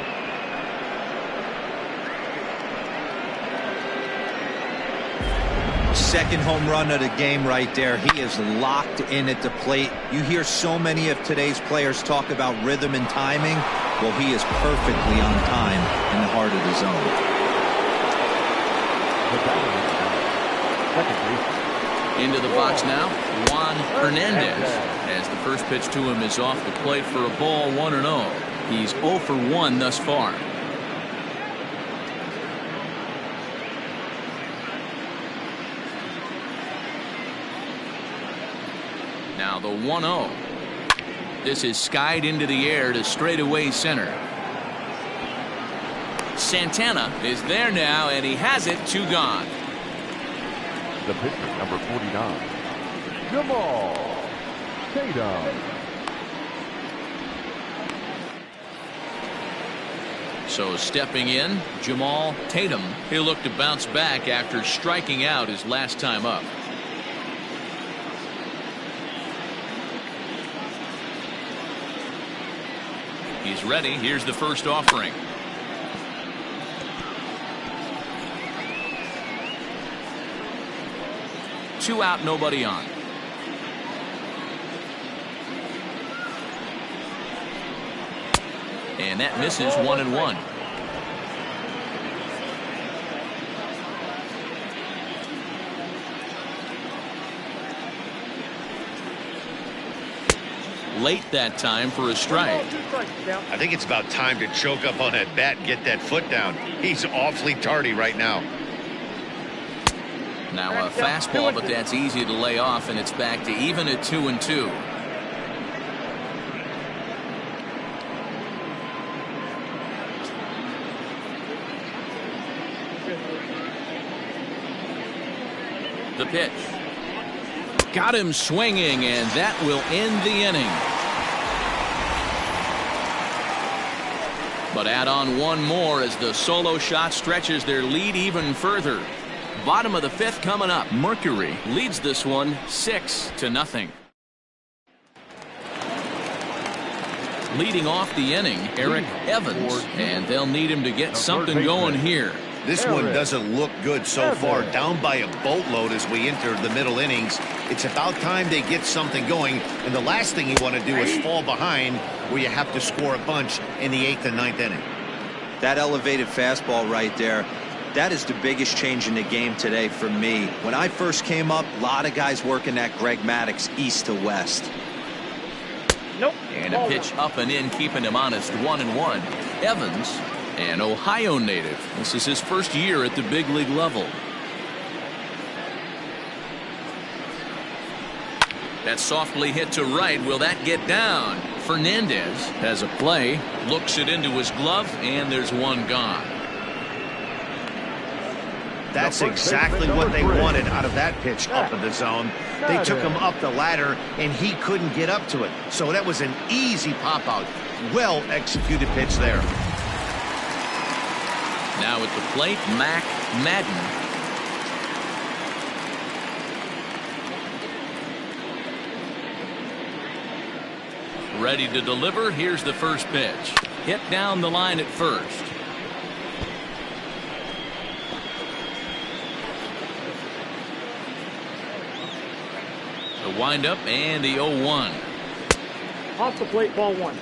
Speaker 5: Second home run of the game right there. He is locked in at the plate. You hear so many of today's players talk about rhythm and timing. Well, he is perfectly on time in the heart of the zone.
Speaker 1: Into the box now, Juan Hernandez. As the first pitch to him is off the plate for a ball, 1-0. He's 0 for 1 thus far. Now the 1-0. This is skied into the air to straightaway center. Santana is there now, and he has it, 2 gone.
Speaker 3: The pitcher, number 49, Jamal Tatum.
Speaker 1: So stepping in, Jamal Tatum. He'll look to bounce back after striking out his last time up. He's ready. Here's the first offering. Two out, nobody on. And that misses, 1-1. Late that time for a strike.
Speaker 2: I think it's about time to choke up on that bat and get that foot down. He's awfully tardy right now.
Speaker 1: Now a fastball, but that's easy to lay off, and it's back to even at 2-2. The pitch. Got him swinging, and that will end the inning. But add on one more as the solo shot stretches their lead even further. Bottom of the 5th coming up. Mercury leads this one 6-0. Leading off the inning, Eric Evans, and they'll need him to get something going here.
Speaker 2: This one doesn't look good so far. Down by a boatload as we enter the middle innings. It's about time they get something going, and the last thing you want to do is fall behind where you have to score a bunch in the 8th and 9th inning.
Speaker 5: That elevated fastball right there, that is the biggest change in the game today for me. When I first came up, a lot of guys working that Greg Maddux east to west.
Speaker 4: Nope.
Speaker 1: And a pitch up and in, keeping him honest, 1-1. Evans, an Ohio native. This is his first year at the big league level. That softly hit to right. Will that get down? Fernandez has a play, looks it into his glove, and there's one gone.
Speaker 2: That's exactly what they wanted out of that pitch up in the zone. They took him up the ladder, and he couldn't get up to it. So that was an easy pop-out. Well-executed pitch there.
Speaker 1: Now at the plate, Madden. Ready to deliver. Here's the first pitch. Hit down the line at first. The windup and the 0-1.
Speaker 4: Off the plate, ball 1.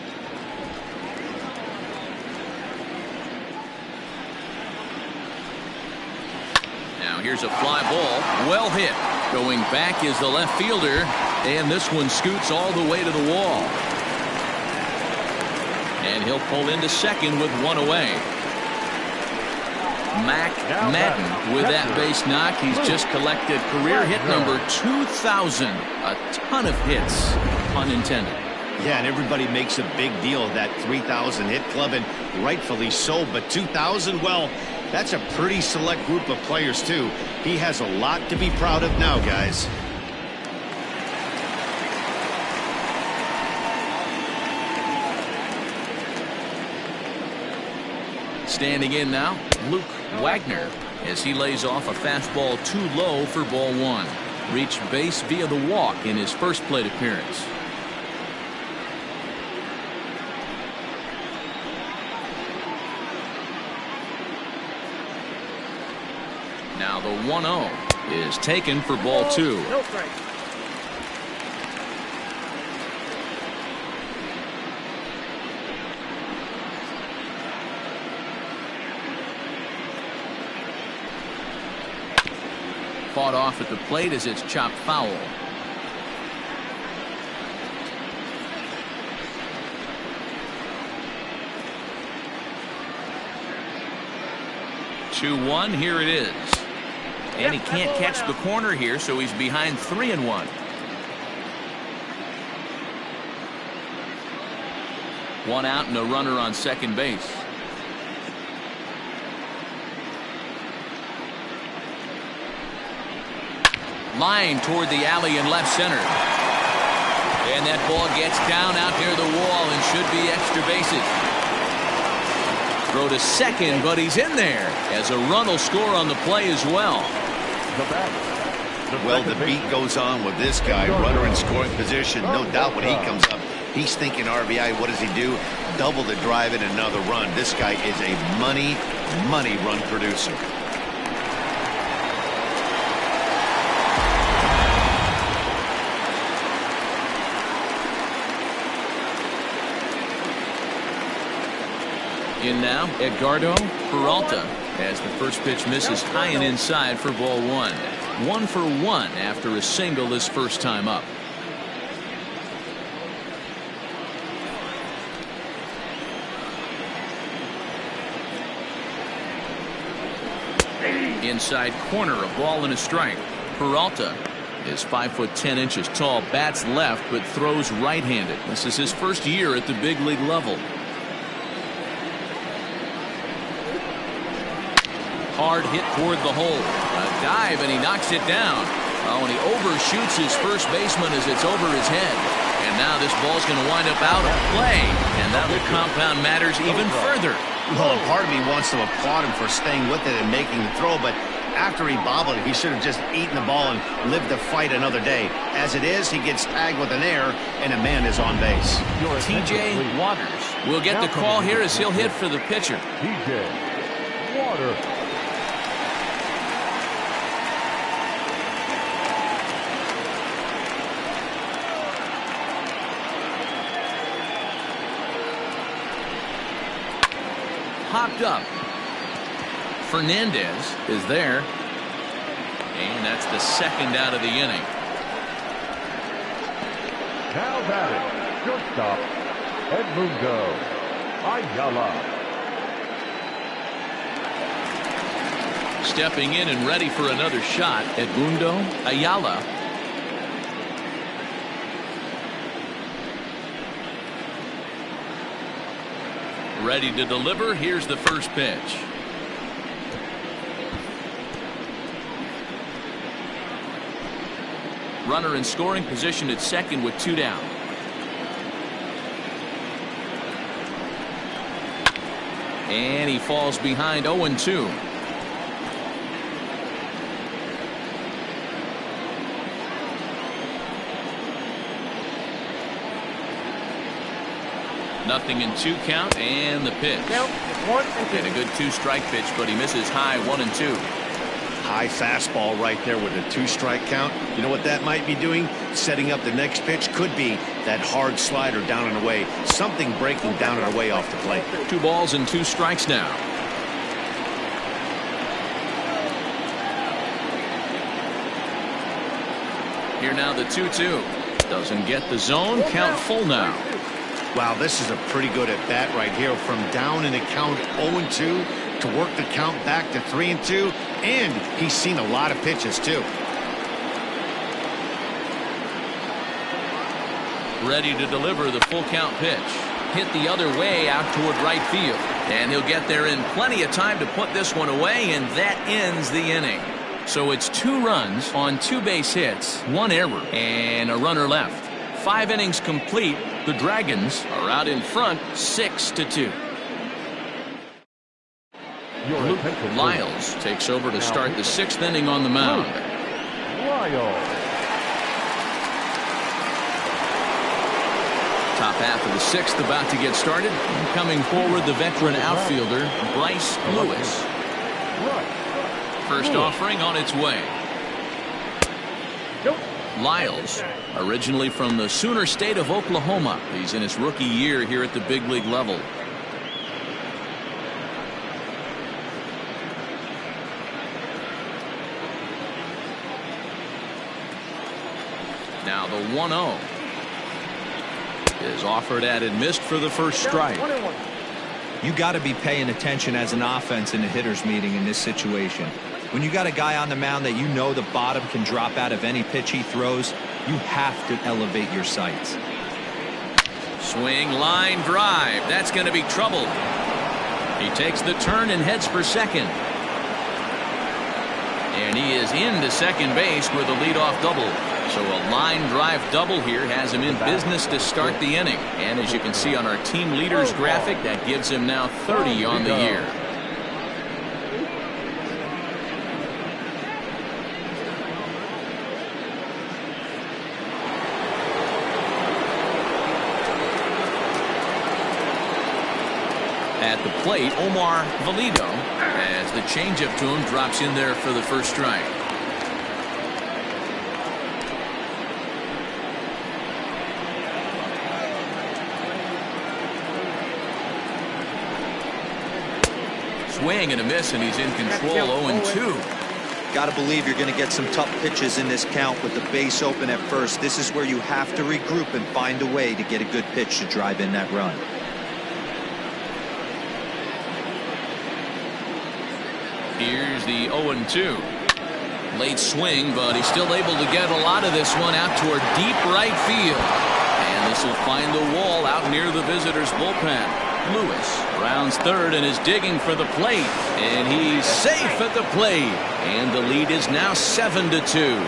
Speaker 1: Now here's a fly ball. Well hit. Going back is the left fielder. And this one scoots all the way to the wall. And he'll pull into second with one away. Madden with that base knock. He's just collected career hit number 2,000. A ton of hits, pun intended.
Speaker 2: Yeah, and everybody makes a big deal of that 3,000 hit club, and rightfully so. But 2,000, well, that's a pretty select group of players, too. He has a lot to be proud of now, guys.
Speaker 1: Standing in now, Luke Wagner, as he lays off a fastball too low for ball 1. Reached base via the walk in his first plate appearance. Now the 1-0 is taken for ball 2.
Speaker 4: No strike.
Speaker 1: Fought off at the plate as it's chopped foul. Two-one, here it is. And he can't catch the corner here, so he's behind 3-1. One out and a runner on second base. Line toward the alley in left center. And that ball gets down out near the wall and should be extra bases. Throw to second, but he's in there as a run will score on the play as well.
Speaker 2: Well, the beat goes on with this guy. Runner in scoring position. No doubt when he comes up, he's thinking RBI. What does he do? Double the drive and another run. This guy is a money run producer.
Speaker 1: In now, Edgardo Peralta as the first pitch misses high and inside for ball 1. 1 for 1 after a single his first time up. Inside corner, a ball and a strike. Peralta is 5'10" tall, bats left but throws right-handed. This is his first year at the big league level. Hard hit toward the hole. A dive and he knocks it down. Oh, and he overshoots his first baseman as it's over his head. And now this ball's going to wind up out of play. And that will compound matters even further.
Speaker 2: Well, part of me wants to applaud him for staying with it and making the throw, but after he bobbled it, he should have just eaten the ball and lived to fight another day. As it is, he gets tagged with an error, and a man is on base.
Speaker 1: TJ Waters will get the call here as he'll hit for the pitcher.
Speaker 3: TJ Waters.
Speaker 1: Hopped up. Fernandez is there. And that's the second out of the inning.
Speaker 3: Now batting, shortstop, Edmundo Ayala.
Speaker 1: Stepping in and ready for another shot, Edmundo Ayala. Ready to deliver. Here's the first pitch. Runner in scoring position at second with 2 down. And he falls behind 0-2. Nothing in 2 count, and the pitch.
Speaker 4: Count 1-2.
Speaker 1: And a good 2-strike pitch, but he misses high 1-2.
Speaker 2: High fastball right there with a 2-strike count. You know what that might be doing? Setting up the next pitch. Could be that hard slider down and away. Something breaking down and away off the plate.
Speaker 1: 2 balls and 2 strikes now. Here now the 2-2. Doesn't get the zone. Count full now.
Speaker 2: Wow, this is a pretty good at bat right here. From down in the count 0-2 to work the count back to 3-2. And he's seen a lot of pitches too.
Speaker 1: Ready to deliver the full count pitch. Hit the other way out toward right field. And he'll get there in plenty of time to put this one away, and that ends the inning. So it's 2 runs on 2 base hits, 1 error, and a runner left. 5 innings complete. The Dragons are out in front 6-2. Luke Lyles takes over to start the 6th inning on the mound. Top half of the 6th about to get started. Coming forward, the veteran outfielder, Bryce Lewis. First offering on its way. Lyles, originally from the Sooner State of Oklahoma. He's in his rookie year here at the big league level. Now the 1-0 is offered at and missed for the first strike.
Speaker 5: You got to be paying attention as an offense in the hitters meeting in this situation. When you got a guy on the mound that you know the bottom can drop out of any pitch he throws, you have to elevate your sights.
Speaker 1: Swing, line drive. That's going to be trouble. He takes the turn and heads for second. And he is into second base with a leadoff double. So a line drive double here has him in business to start the inning. And as you can see on our team leaders graphic, that gives him now 30 on the year. At the plate, Omar Valido, as the changeup to him drops in there for the first strike. Swing and a miss, and he's in control. 0-2.
Speaker 5: Got to believe you're going to get some tough pitches in this count with the base open at first. This is where you have to regroup and find a way to get a good pitch to drive in that run.
Speaker 1: Here's the 0-2. Late swing, but he's still able to get a lot of this one out toward deep right field. And this will find the wall out near the visitors' bullpen. Lewis rounds third and is digging for the plate. And he's safe at the plate. And the lead is now 7-2.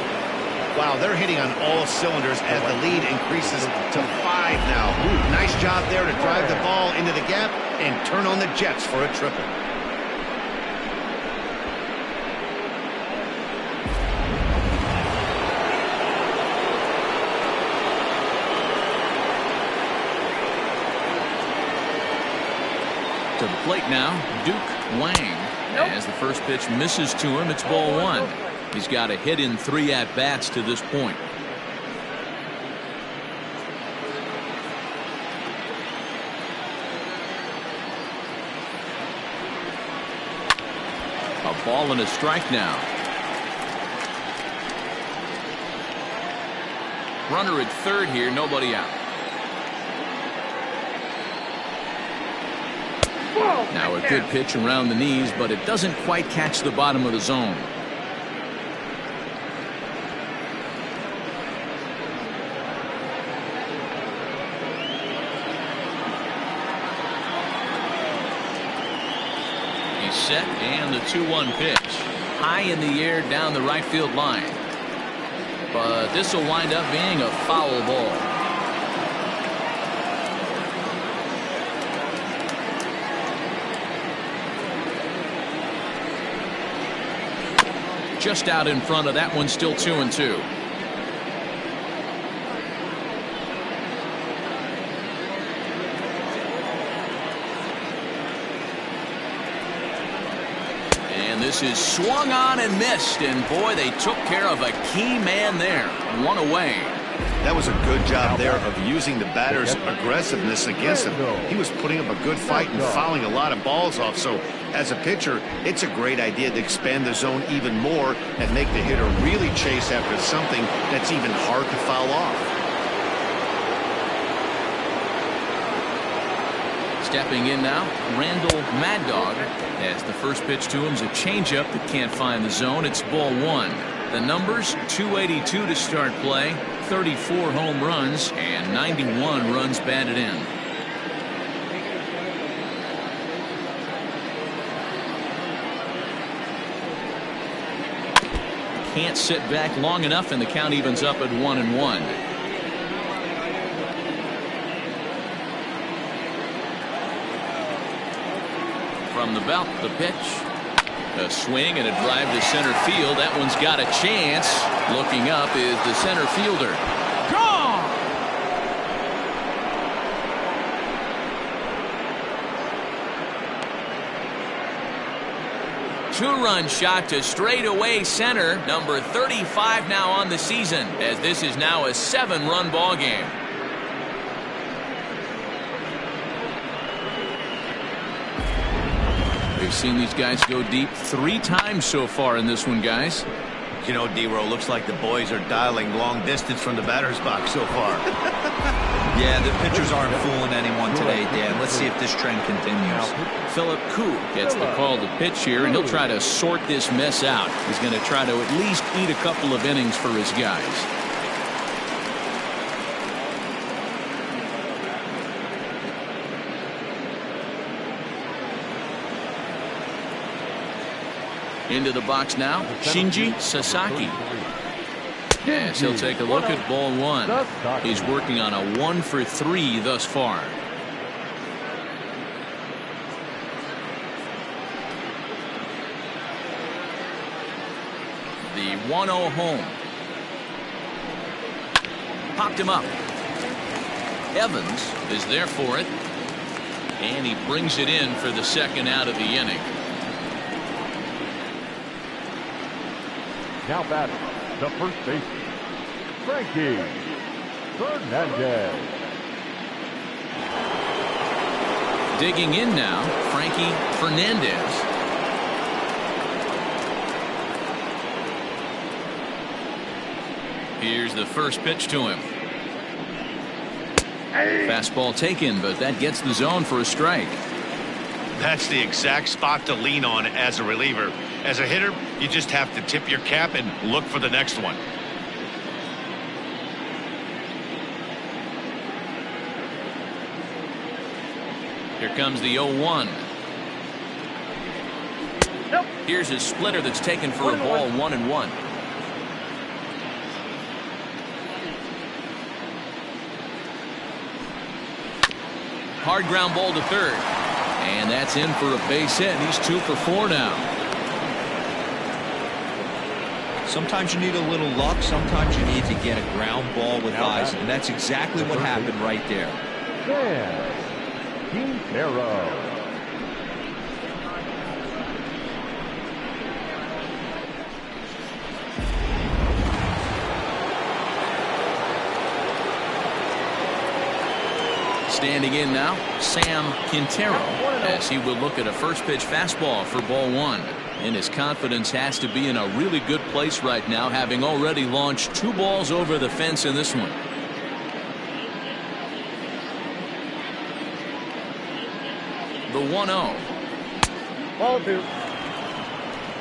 Speaker 2: Wow, they're hitting on all cylinders as the lead increases to 5 now. Nice job there to drive the ball into the gap and turn on the Jets for a triple.
Speaker 1: To the plate now, Duke Wang. As the first pitch misses to him, it's ball 1. He's got a hit in 3 at-bats to this point. A ball and a strike now. Runner at third here, nobody out. Now a good pitch around the knees, but it doesn't quite catch the bottom of the zone. He's set, and the 2-1 pitch. High in the air down the right field line. But this will wind up being a foul ball. just out in front of that one, still 2-2. And this is swung on and missed, and boy, they took care of a key man there. One away.
Speaker 2: That was a good job there of using the batter's aggressiveness against him. He was putting up a good fight and fouling a lot of balls off. So as a pitcher, it's a great idea to expand the zone even more and make the hitter really chase after something that's even hard to foul off.
Speaker 1: Stepping in now, Randall Mad Dog, as the first pitch to him is a changeup that can't find the zone. It's ball one. The numbers, 282 to start play, 34 home runs, and 91 runs batted in. Can't sit back long enough, and the count evens up at 1-1. From the belt, the pitch. A swing and a drive to center field. That one's got a chance. Looking up is the center fielder. Gone! Two-run shot to straightaway center. Number 35 now on the season, as this is now a 7-run ball game. We've seen these guys go deep 3 times so far in this one, guys.
Speaker 2: You know, D-Row, looks like the boys are dialing long distance from the batter's box so far.
Speaker 5: Yeah, the pitchers aren't fooling anyone today, Dan. Let's see if this trend continues.
Speaker 1: Philip Koo gets the call to pitch here, and he'll try to sort this mess out. He's going to try to at least eat a couple of innings for his guys. Into the box now, Shinji Sasaki. Yes, he'll take a look at ball one. He's working on a 1 for 3 thus far. The 1-0 home. Popped him up. Evans is there for it. And he brings it in for the second out of the inning.
Speaker 3: Now batting, the first baseman, Frankie Fernandez.
Speaker 1: Digging in now, Frankie Fernandez. Here's the first pitch to him. Fastball taken, but that gets the zone for a strike.
Speaker 2: That's the exact spot to lean on as a reliever. As a hitter, you just have to tip your cap and look for the next one.
Speaker 1: Here comes the 0-1. Here's his splitter that's taken for a ball, 1-1. Hard ground ball to third. And that's in for a base hit. He's 2 for 4 now.
Speaker 5: Sometimes you need a little luck. Sometimes you need to get a ground ball with eyes. And that's exactly what happened right there.
Speaker 3: Yeah. Quintero.
Speaker 1: Standing in now, Sam Quintero, as he will look at a first pitch fastball for ball one. And his confidence has to be in a really good place right now, having already launched 2 balls over the fence in this one. The 1-0.
Speaker 4: Ball 2.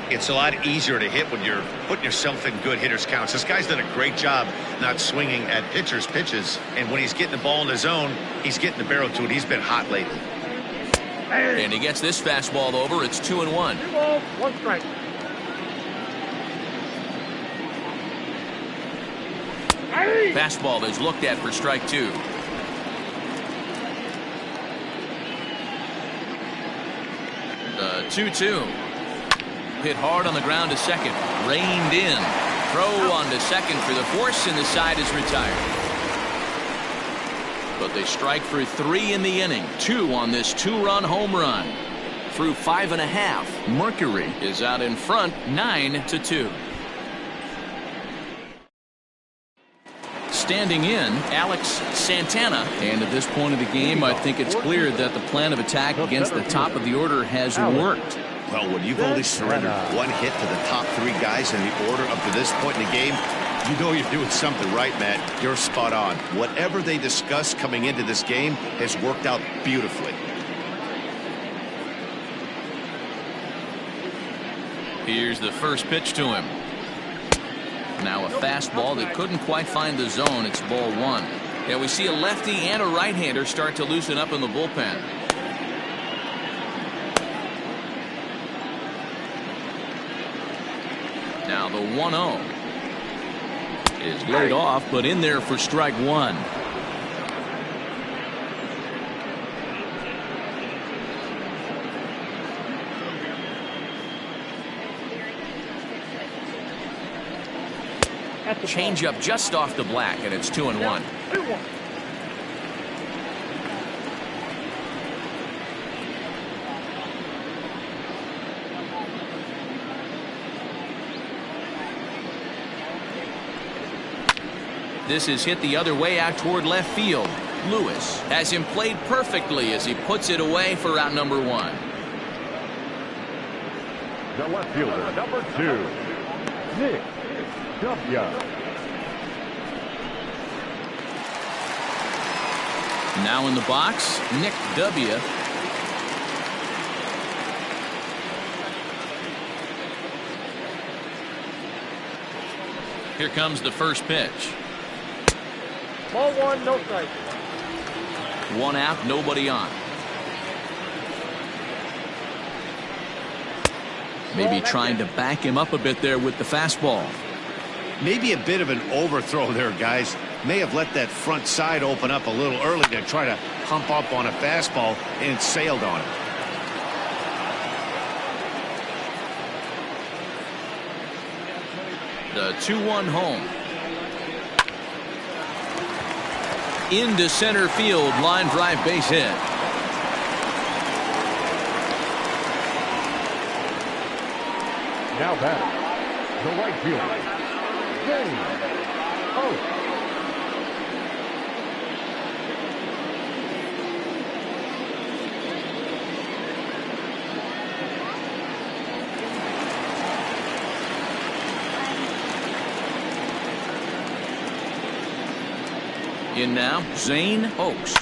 Speaker 2: It's a lot easier to hit when you're putting yourself in good hitters counts. This guy's done a great job not swinging at pitchers' pitches, and when he's getting the ball in the zone, he's getting the barrel to it. He's been hot lately.
Speaker 1: And he gets this fastball over. It's 2-1.
Speaker 4: 2 balls, 1 strike.
Speaker 1: Fastball is looked at for strike 2. The 2-2. hit hard on the ground to second. Reined in. Throw on to second for the force, and the side is retired. But they strike for 3 in the inning. 2 on this 2-run home run. Through 5 1/2, Mercury is out in front 9-2. Standing in, Alex Santana. And at this point of the game, I think it's clear that the plan of attack against the top of the order has worked.
Speaker 2: Well, when you've only surrendered 1 hit to the top 3 guys in the order up to this point in the game, you know you're doing something right, Matt. You're spot on. Whatever they discussed coming into this game has worked out beautifully.
Speaker 1: Here's the first pitch to him. Now a fastball that couldn't quite find the zone. It's ball 1. And we see a lefty and a right-hander start to loosen up in the bullpen. Now the 1-0 is laid off, but in there for strike 1. Change up just off the black, and it's 2-1. This is hit the other way out toward left field. Lewis has him played perfectly as he puts it away for out number 1.
Speaker 3: The left fielder, number 2, Nick W.
Speaker 1: Now in the box, Nick W. Here comes the first pitch.
Speaker 4: Ball 1, no strike.
Speaker 1: 1 out, nobody on. Maybe trying to back him up a bit there with the fastball.
Speaker 2: Maybe a bit of an overthrow there, guys. May have let that front side open up a little early to try to hump up on a fastball, and it sailed on it.
Speaker 1: The 2-1 home. Into center field, line drive base hit.
Speaker 3: Now batting, the right fielder, James Oaks.
Speaker 1: In now, Zane Oaks.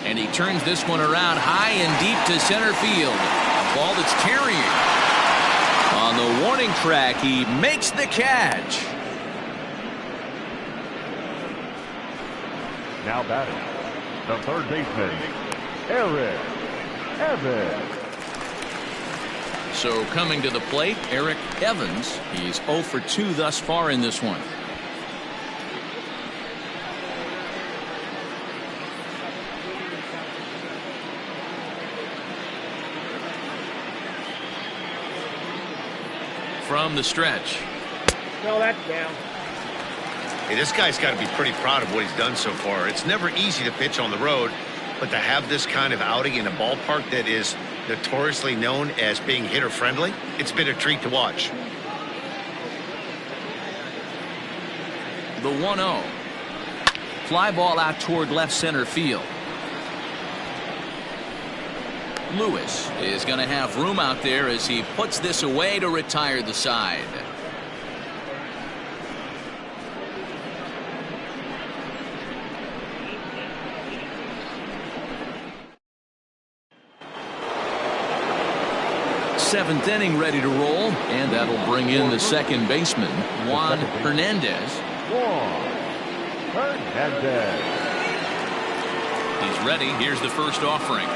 Speaker 1: And he turns this one around high and deep to center field. A ball that's carrying. On the warning track, he makes the catch.
Speaker 3: Now batting, the third baseman, Eric Evans.
Speaker 1: So coming to the plate, Eric Evans. He's 0 for 2 thus far in this one. From the stretch.
Speaker 4: No, that's down.
Speaker 2: Hey, this guy's got to be pretty proud of what he's done so far. It's never easy to pitch on the road, but to have this kind of outing in a ballpark that is notoriously known as being hitter-friendly, it's been a treat to watch.
Speaker 1: The 1-0. Fly ball out toward left center field. Lewis is going to have room out there as he puts this away to retire the side. Seventh inning ready to roll, and that'll bring in the second baseman, Juan Hernandez.
Speaker 3: Hernandez.
Speaker 1: He's ready. Here's the first offering.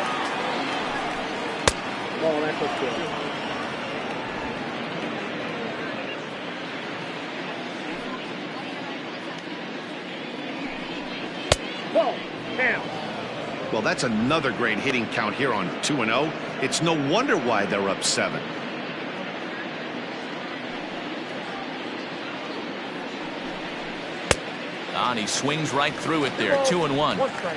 Speaker 4: Oh, that's okay. Ball, down.
Speaker 2: Well, that's another great hitting count here on 2-0. It's no wonder why they're up 7.
Speaker 1: And he swings right through it there. 2-1.
Speaker 4: One strike.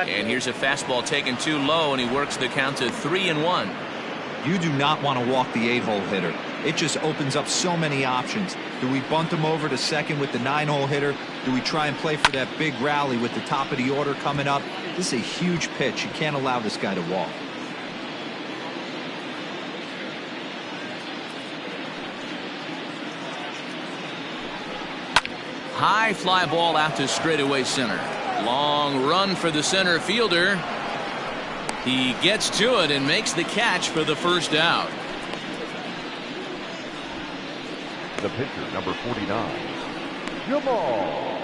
Speaker 1: And here's a fastball taken too low, and he works the count to 3-1.
Speaker 5: You do not want to walk the 8-hole hitter. It just opens up so many options. Do we bunt him over to second with the 9-hole hitter? Do we try and play for that big rally with the top of the order coming up? This is a huge pitch. You can't allow this guy to walk.
Speaker 1: High fly ball out to straightaway center. Long run for the center fielder. He gets to it and makes the catch for the first out.
Speaker 3: The pitcher, number 49, Jamal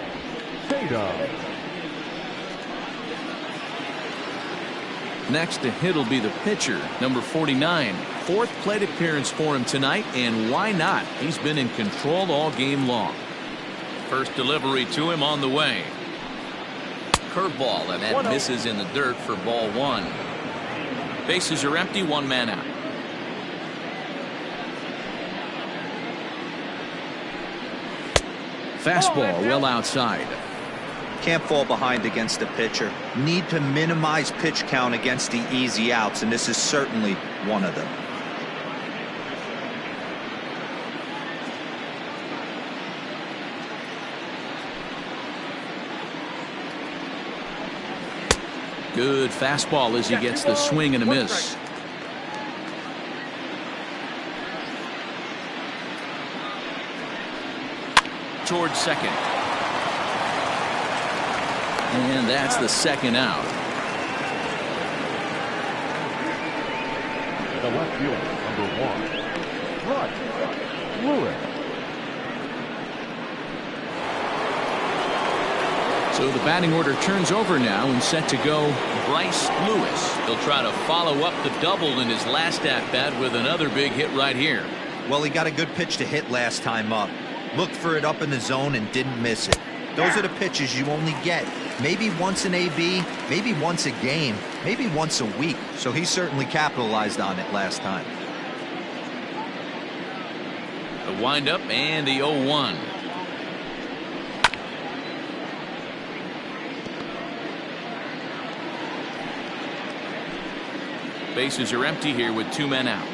Speaker 3: Tatum.
Speaker 1: Next to hit will be the pitcher, number 49. Fourth plate appearance for him tonight, and why not? He's been in control all game long. First delivery to him on the way. Curveball, and that misses in the dirt for ball one. Bases are empty, one man out. Fastball well outside.
Speaker 5: Can't fall behind against the pitcher. Need to minimize pitch count against the easy outs, and this is certainly one of them.
Speaker 1: Good fastball as he gets the swing and a miss. Towards second. And that's the second out.
Speaker 3: The left fielder, number 1, Lewis.
Speaker 1: So the batting order turns over now and set to go Bryce Lewis. He'll try to follow up the double in his last at-bat with another big hit right here.
Speaker 5: Well, he got a good pitch to hit last time up. Looked for it up in the zone and didn't miss it. Those are the pitches you only get. Maybe once an AB, maybe once a game, maybe once a week. So he certainly capitalized on it last time.
Speaker 1: The windup and the 0-1. Bases are empty here with two men out.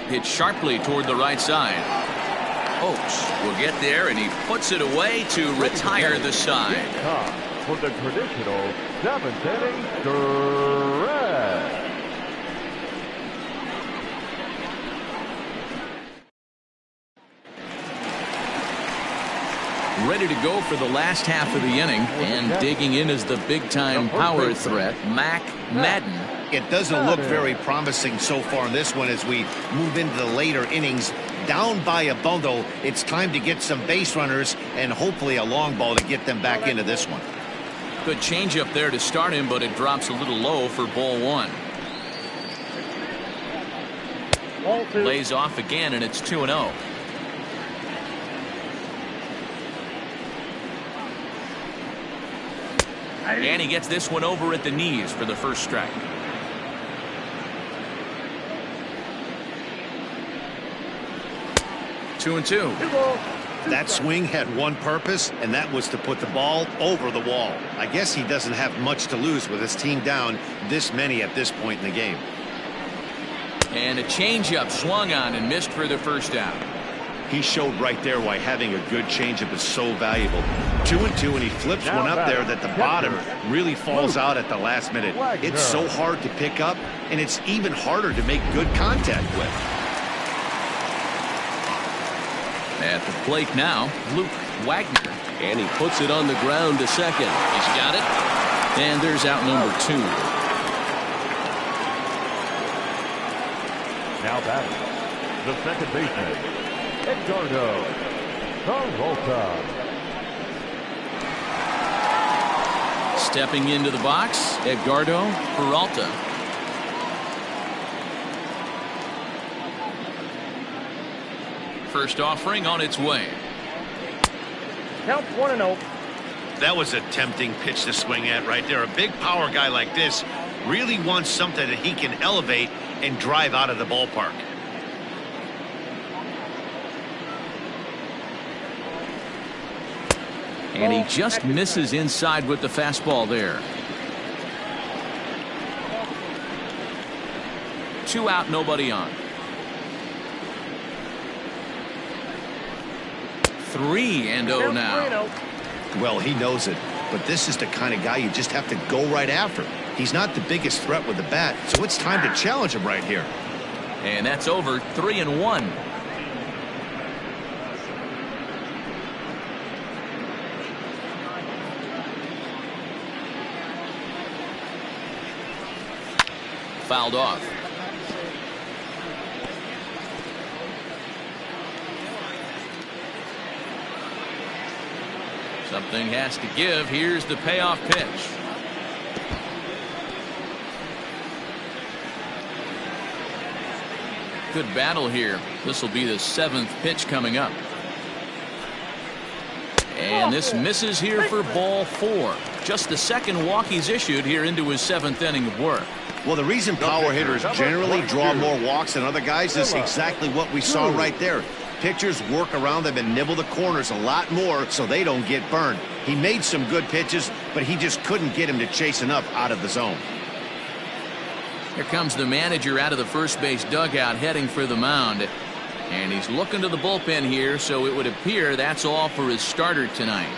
Speaker 1: Hit sharply toward the right side. Oakes will get there, and he puts it away to retire the side.
Speaker 3: Time for the traditional 7th inning stretch.
Speaker 1: Ready to go for the last half of the inning, and digging in is the big-time power threat, Mac Madden.
Speaker 2: It doesn't look very promising so far in this one as we move into the later innings. Down by a bundle, it's time to get some base runners and hopefully a long ball to get them back into this one.
Speaker 1: Good changeup there to start him, but it drops a little low for ball one. Lays off again, and it's 2-0. And he gets this one over at the knees for the first strike. 2-2.
Speaker 2: That swing had one purpose, and that was to put the ball over the wall. I guess he doesn't have much to lose with his team down this many at this point in the game.
Speaker 1: And a changeup swung on and missed for the first out.
Speaker 2: He showed right there why having a good changeup is so valuable. 2-2, and he flips one up there that the bottom really falls out at the last minute. It's so hard to pick up, and it's even harder to make good contact with.
Speaker 1: At the plate now, Luke Wagner. And he puts it on the ground to second. He's got it. And there's out number 2.
Speaker 3: Now batting, the second baseman, Edgardo Peralta.
Speaker 1: Stepping into the box, Edgardo Peralta. First offering on its way.
Speaker 4: Count 1-0.
Speaker 2: That was a tempting pitch to swing at right there. A big power guy like this really wants something that he can elevate and drive out of the ballpark.
Speaker 1: And he just misses inside with the fastball there. 2 out, nobody on. 3-0 now.
Speaker 2: Well, he knows it, but this is the kind of guy you just have to go right after. He's not the biggest threat with the bat, so it's time to challenge him right here.
Speaker 1: And that's over. 3-1. Fouled off. Something has to give. Here's the payoff pitch. Good battle here. This will be the 7th pitch coming up. And this misses here for ball 4. Just the second walk he's issued here into his 7th inning of work.
Speaker 2: Well, the reason power hitters generally draw more walks than other guys is exactly what we saw right there. Pitchers work around them and nibble the corners a lot more so they don't get burned. He made some good pitches, but he just couldn't get him to chase enough out of the zone.
Speaker 1: Here comes the manager out of the first base dugout heading for the mound. And he's looking to the bullpen here, so it would appear that's all for his starter tonight.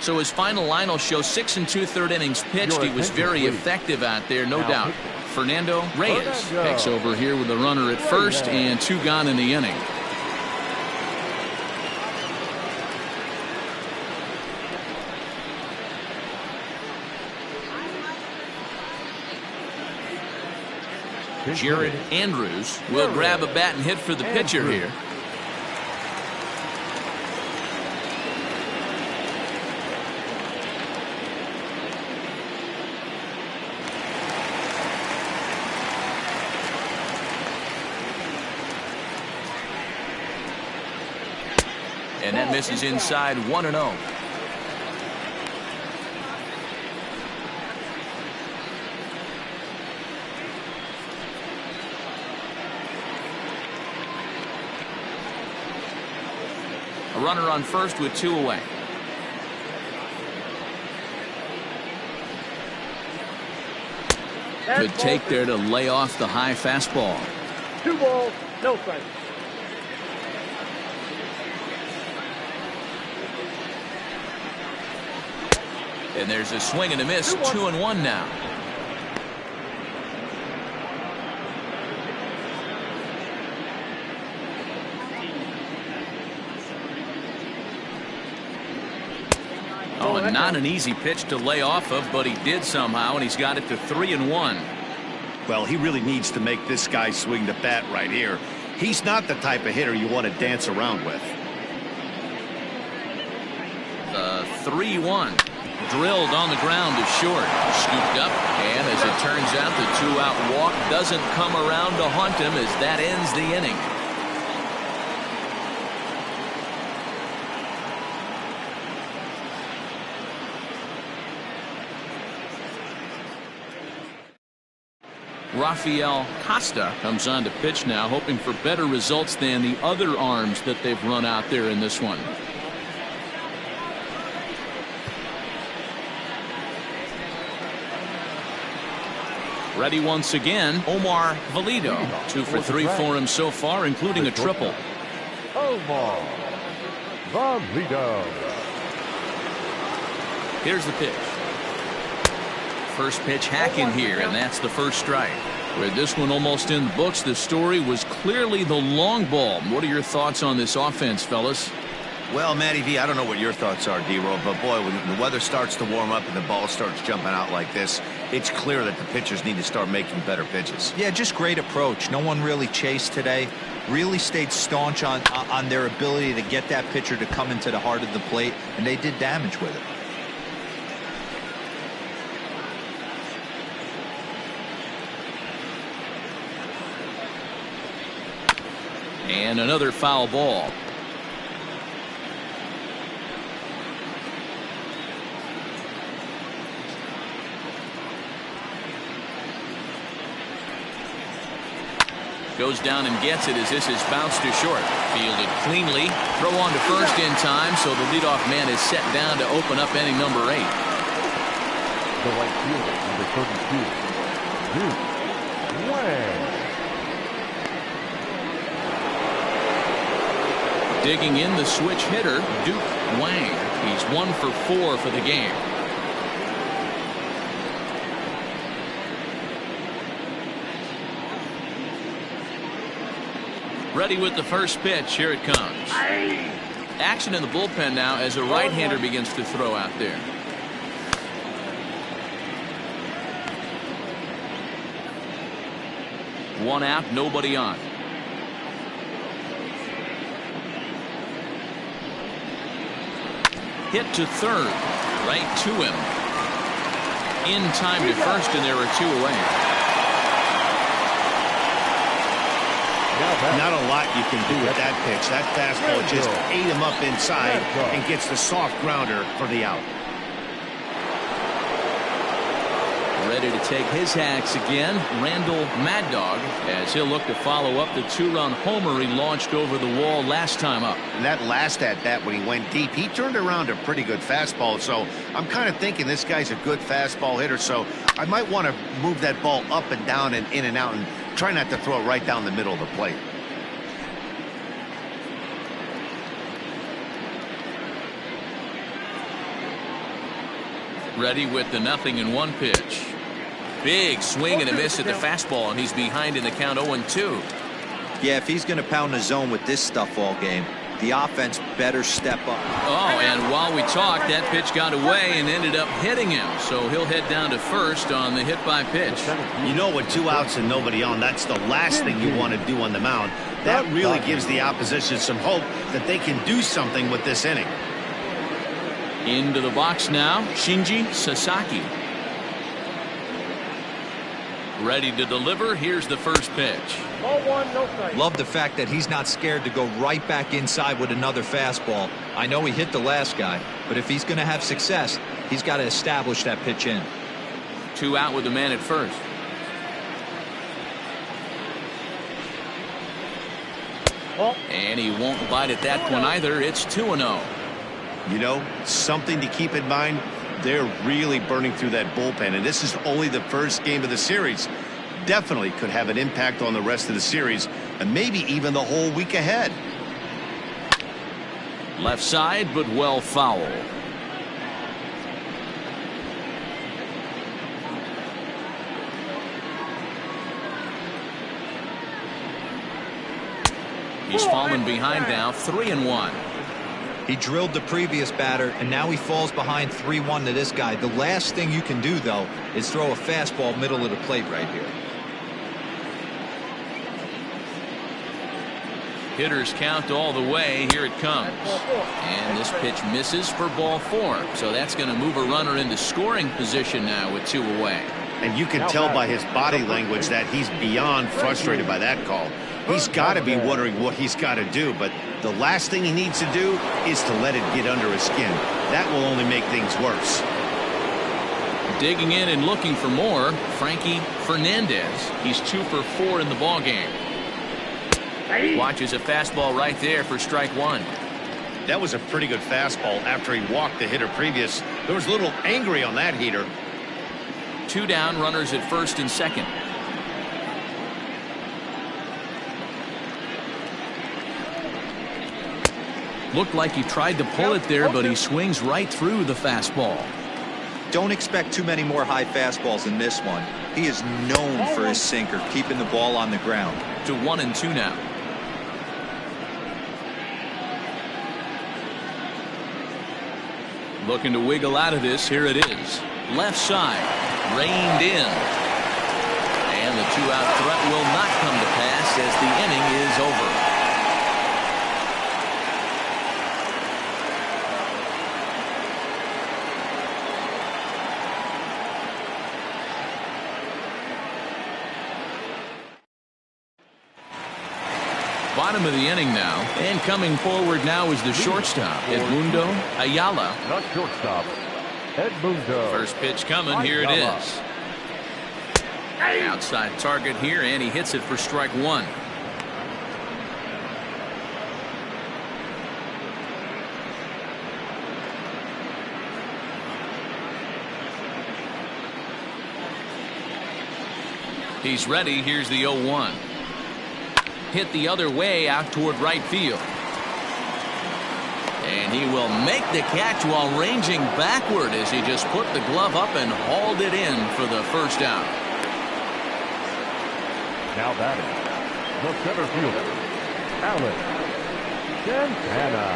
Speaker 1: So his final line will show 6 2/3 innings pitched. He was very effective out there, no doubt. Fernando Reyes takes over here with the runner at first and 2 gone in the inning. Jared Andrews will grab a bat and hit for the pitcher here. And that misses inside. 1-0. A runner on first with 2 away. Good take there to lay off the high fastball.
Speaker 4: 2 balls, no strikes.
Speaker 1: And there's a swing and a miss. 2-1 now. Oh, and not an easy pitch to lay off of, but he did somehow, and he's got it to 3-1.
Speaker 2: Well, he really needs to make this guy swing the bat right here. He's not the type of hitter you want to dance around with.
Speaker 1: The 3-1. Drilled on the ground to short. Scooped up, and as it turns out, the 2-out walk doesn't come around to haunt him as that ends the inning. Rafael Costa comes on to pitch now, hoping for better results than the other arms that they've run out there in this one. Ready once again, Omar Valido. 2 for 3 for him so far, including a triple.
Speaker 3: Omar Valido.
Speaker 1: Here's the pitch. First pitch hacking here, and that's the first strike. With this one almost in the books, the story was clearly the long ball. What are your thoughts on this offense, fellas?
Speaker 2: Well, Matty V, I don't know what your thoughts are, D-Roll, but boy, when the weather starts to warm up and the ball starts jumping out like this, it's clear that the pitchers need to start making better pitches.
Speaker 5: Yeah, just great approach. No one really chased today. Really stayed staunch on their ability to get that pitcher to come into the heart of the plate, and they did damage with it.
Speaker 1: And another foul ball. Goes down and gets it as this is bounced to short. Fielded cleanly. Throw on to first in time, so the leadoff man is set down to open up inning number 8.
Speaker 3: The right fielder, number 32, Duke Wang.
Speaker 1: Digging in the switch hitter, Duke Wang. He's 1 for 4 for the game. Ready with the first pitch. Here it comes. Action in the bullpen now as a right-hander begins to throw out there. One out, nobody on. Hit to third, right to him. In time to first, and there are 2 away.
Speaker 2: Not a lot you can do with that pitch. That fastball just ate him up inside and gets the soft grounder for the out.
Speaker 1: Ready to take his hacks again, Randall Mad Dog, as he'll look to follow up the 2-run homer he launched over the wall last time up.
Speaker 2: And that last at-bat when he went deep, he turned around a pretty good fastball. So I'm kind of thinking this guy's a good fastball hitter. So I might want to move that ball up and down and in and out and try not to throw it right down the middle of the plate.
Speaker 1: Ready with the 0-1 pitch. Big swing and a miss at the fastball, and he's behind in the count 0-2.
Speaker 5: Yeah, if he's going to pound the zone with this stuff all game, the offense better step up.
Speaker 1: Oh, and while we talked, that pitch got away and ended up hitting him. So he'll head down to first on the hit by pitch.
Speaker 2: You know, with 2 outs and nobody on, that's the last thing you want to do on the mound. That really gives the opposition some hope that they can do something with this inning.
Speaker 1: Into the box now, Shinji Sasaki. Ready to deliver. Here's the first pitch.
Speaker 4: Ball 1, no strike.
Speaker 5: Love the fact that he's not scared to go right back inside with another fastball. I know he hit the last guy, but if he's going to have success, he's got to establish that pitch in.
Speaker 1: 2 out with the man at first. And he won't bite at that one either. It's 2-0.
Speaker 2: You know, something to keep in mind, they're really burning through that bullpen, and this is only the first game of the series. Definitely could have an impact on the rest of the series, and maybe even the whole week ahead.
Speaker 1: Left side, but well foul. He's fallen behind now, 3-1.
Speaker 5: He drilled the previous batter, and now he falls behind 3-1 to this guy. The last thing you can do, though, is throw a fastball middle of the plate right here.
Speaker 1: Hitters count all the way. Here it comes. And this pitch misses for ball 4. So that's going to move a runner into scoring position now with 2 away.
Speaker 2: And you can tell by his body language that he's beyond frustrated by that call. He's got to be wondering what he's got to do, but the last thing he needs to do is to let it get under his skin. That will only make things worse.
Speaker 1: Digging in and looking for more, Frankie Fernandez. He's 2 for 4 in the ballgame. Watches a fastball right there for strike 1.
Speaker 2: That was a pretty good fastball after he walked the hitter previous. There was a little angry on that heater.
Speaker 1: 2 down, runners at first and second. Looked like he tried to pull it there, but he swings right through the fastball.
Speaker 5: Don't expect too many more high fastballs in this one. He is known for his sinker, keeping the ball on the ground.
Speaker 1: To 1-2 now. Looking to wiggle out of this. Here it is. Left side. Reined in. And the 2-out threat will not come to pass as the inning is over. Bottom of the inning now, and coming forward now is the shortstop, Edmundo Ayala.
Speaker 3: Not shortstop, Edmundo.
Speaker 1: First pitch coming, here it is. Outside target here, and he hits it for strike 1. He's ready. Here's the 0-1. Hit the other way out toward right field. And he will make the catch while ranging backward as he just put the glove up and hauled it in for the first out.
Speaker 3: Now batting, the center fielder, Alex Santana.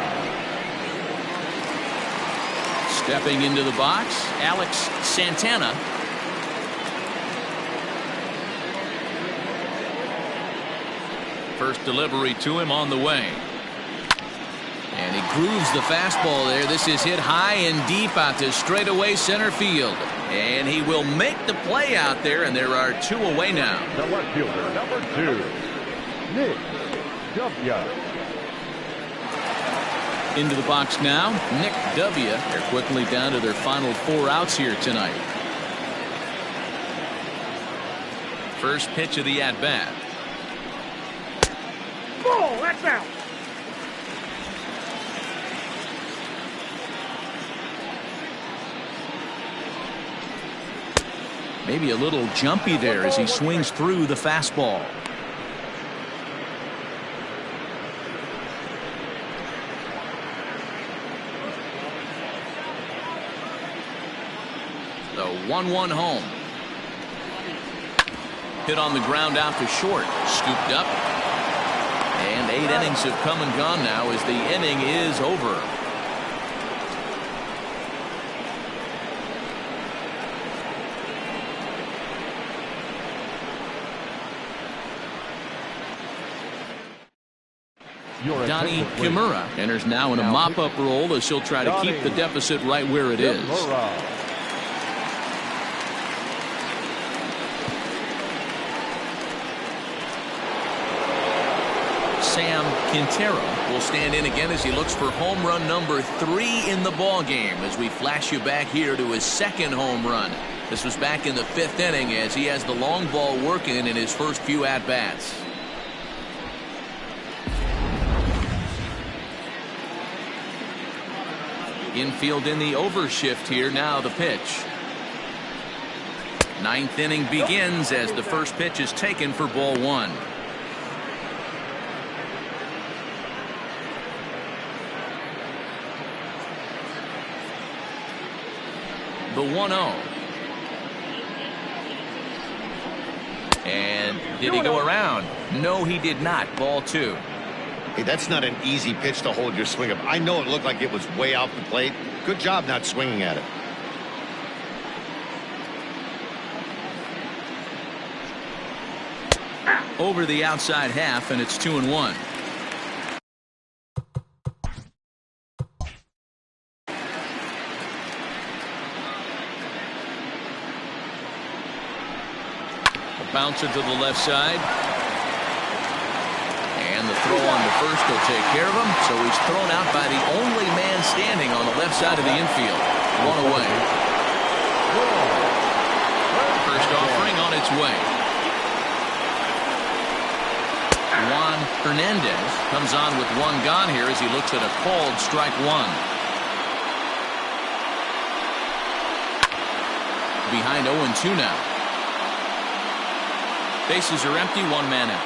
Speaker 1: Stepping into the box, Alex Santana. First delivery to him on the way. And he grooves the fastball there. This is hit high and deep out to straightaway center field. And he will make the play out there, and there are 2 away now.
Speaker 3: The left fielder, number 2, Nick W.
Speaker 1: Into the box now, Nick W. They're quickly down to their final 4 outs here tonight. First pitch of the at-bat.
Speaker 4: Ball, that's out.
Speaker 1: Maybe a little jumpy there as he swings through the fastball. The 1-1 home. Hit on the ground out to short. Scooped up. And 8 innings have come and gone now as the inning is over. Donnie Kimura enters now in a mop-up role as she'll try to keep the deficit right where it is. Sam Quintero will stand in again as he looks for home run number 3 in the ball game as we flash you back here to his 2nd home run. This was back in the 5th inning as he has the long ball working in his first few at-bats. Infield in the overshift here. Now the pitch. 9th inning begins as the first pitch is taken for ball 1. The 1-0. And did he go around? No, he did not. Ball 2.
Speaker 2: Hey, that's not an easy pitch to hold your swing up. I know it looked like it was way off the plate. Good job not swinging at it.
Speaker 1: Over the outside half, and it's 2-1. A bouncer to the left side. And the throw on to first will take care of him. So he's thrown out by the only man standing on the left side of the infield. 1 away. First offering on its way. Juan Hernandez comes on with 1 gone here as he looks at a called strike 1. Behind 0-2 now. Bases are empty, 1 man out.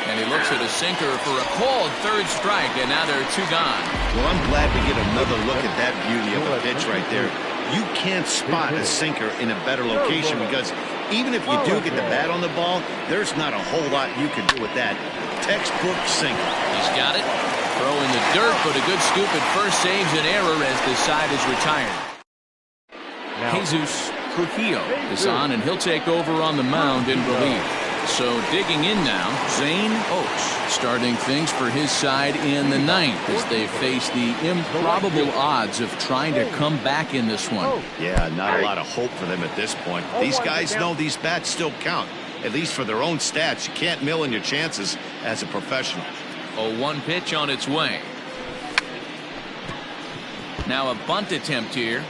Speaker 1: And he looks at a sinker for a called 3rd strike, and now there are 2 gone.
Speaker 2: Well, I'm glad we get another look at that beauty of a pitch right there. You can't spot a sinker in a better location because even if you do get the bat on the ball, there's not a whole lot you can do with that. Textbook sinker.
Speaker 1: He's got it. Throw in the dirt, but a good scoop at first saves an error as the side is retired. Jesus Trujillo is on, and he'll take over on the mound in relief. So digging in now, Zane Oaks starting things for his side in the 9th as they face the improbable odds of trying to come back in this one.
Speaker 2: Yeah, not a lot of hope for them at this point. These guys know these bats still count, at least for their own stats. You can't mill in your chances as a professional.
Speaker 1: 0-1 pitch on its way. Now a bunt attempt here.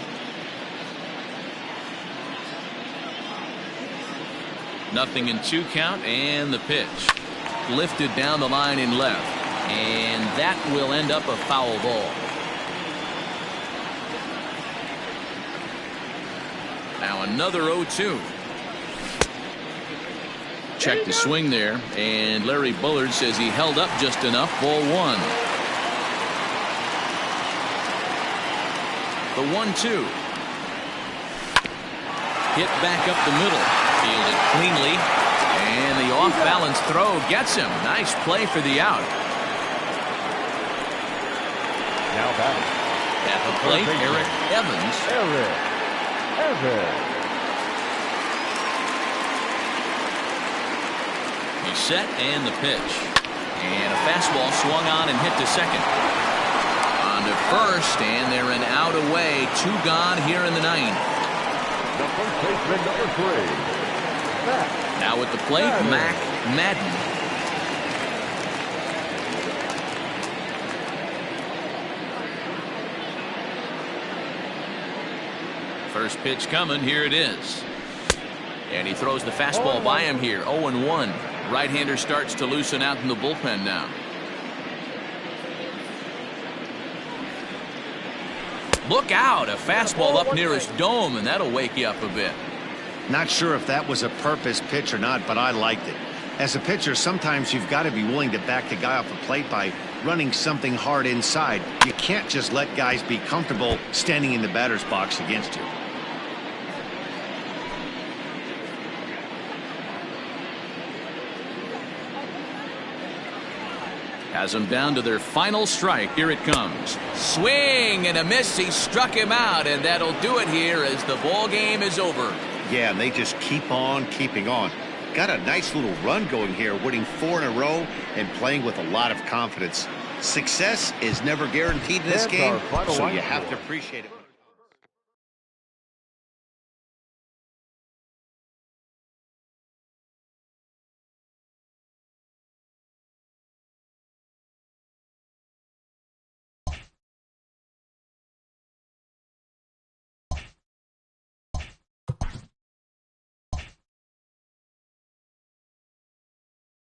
Speaker 1: Nothing in 2 count, and the pitch lifted down the line in left, and that will end up a foul ball. Now another 0-2. Check the swing there, and Larry Bullard says he held up just enough. Ball 1. The 1-2. Hit back up the middle. Fielded cleanly. And the off-balance throw gets him. Nice play for the out.
Speaker 3: Now batting.
Speaker 1: At the plate, Eric Evans. He's set and the pitch. And a fastball swung on and hit to second. On to first, and they're an out away. 2 gone here in the 9th.
Speaker 3: The first baseman, number 3.
Speaker 1: Now at the plate, Mac Madden. First pitch coming. Here it is. And he throws the fastball by him here. 0-1. Right-hander starts to loosen out in the bullpen now. Look out. A fastball up near his dome, and that'll wake you up a bit.
Speaker 2: Not sure if that was a purpose pitch or not, but I liked it. As a pitcher, sometimes you've got to be willing to back the guy off the plate by running something hard inside. You can't just let guys be comfortable standing in the batter's box against you.
Speaker 1: Has them down to their final strike. Here it comes. Swing and a miss. He struck him out, and that'll do it here as the ball game is over.
Speaker 2: Yeah, and they just keep on keeping on. Got a nice little run going here, winning 4 in a row and playing with a lot of confidence. Success is never guaranteed in this game, so you have to appreciate it.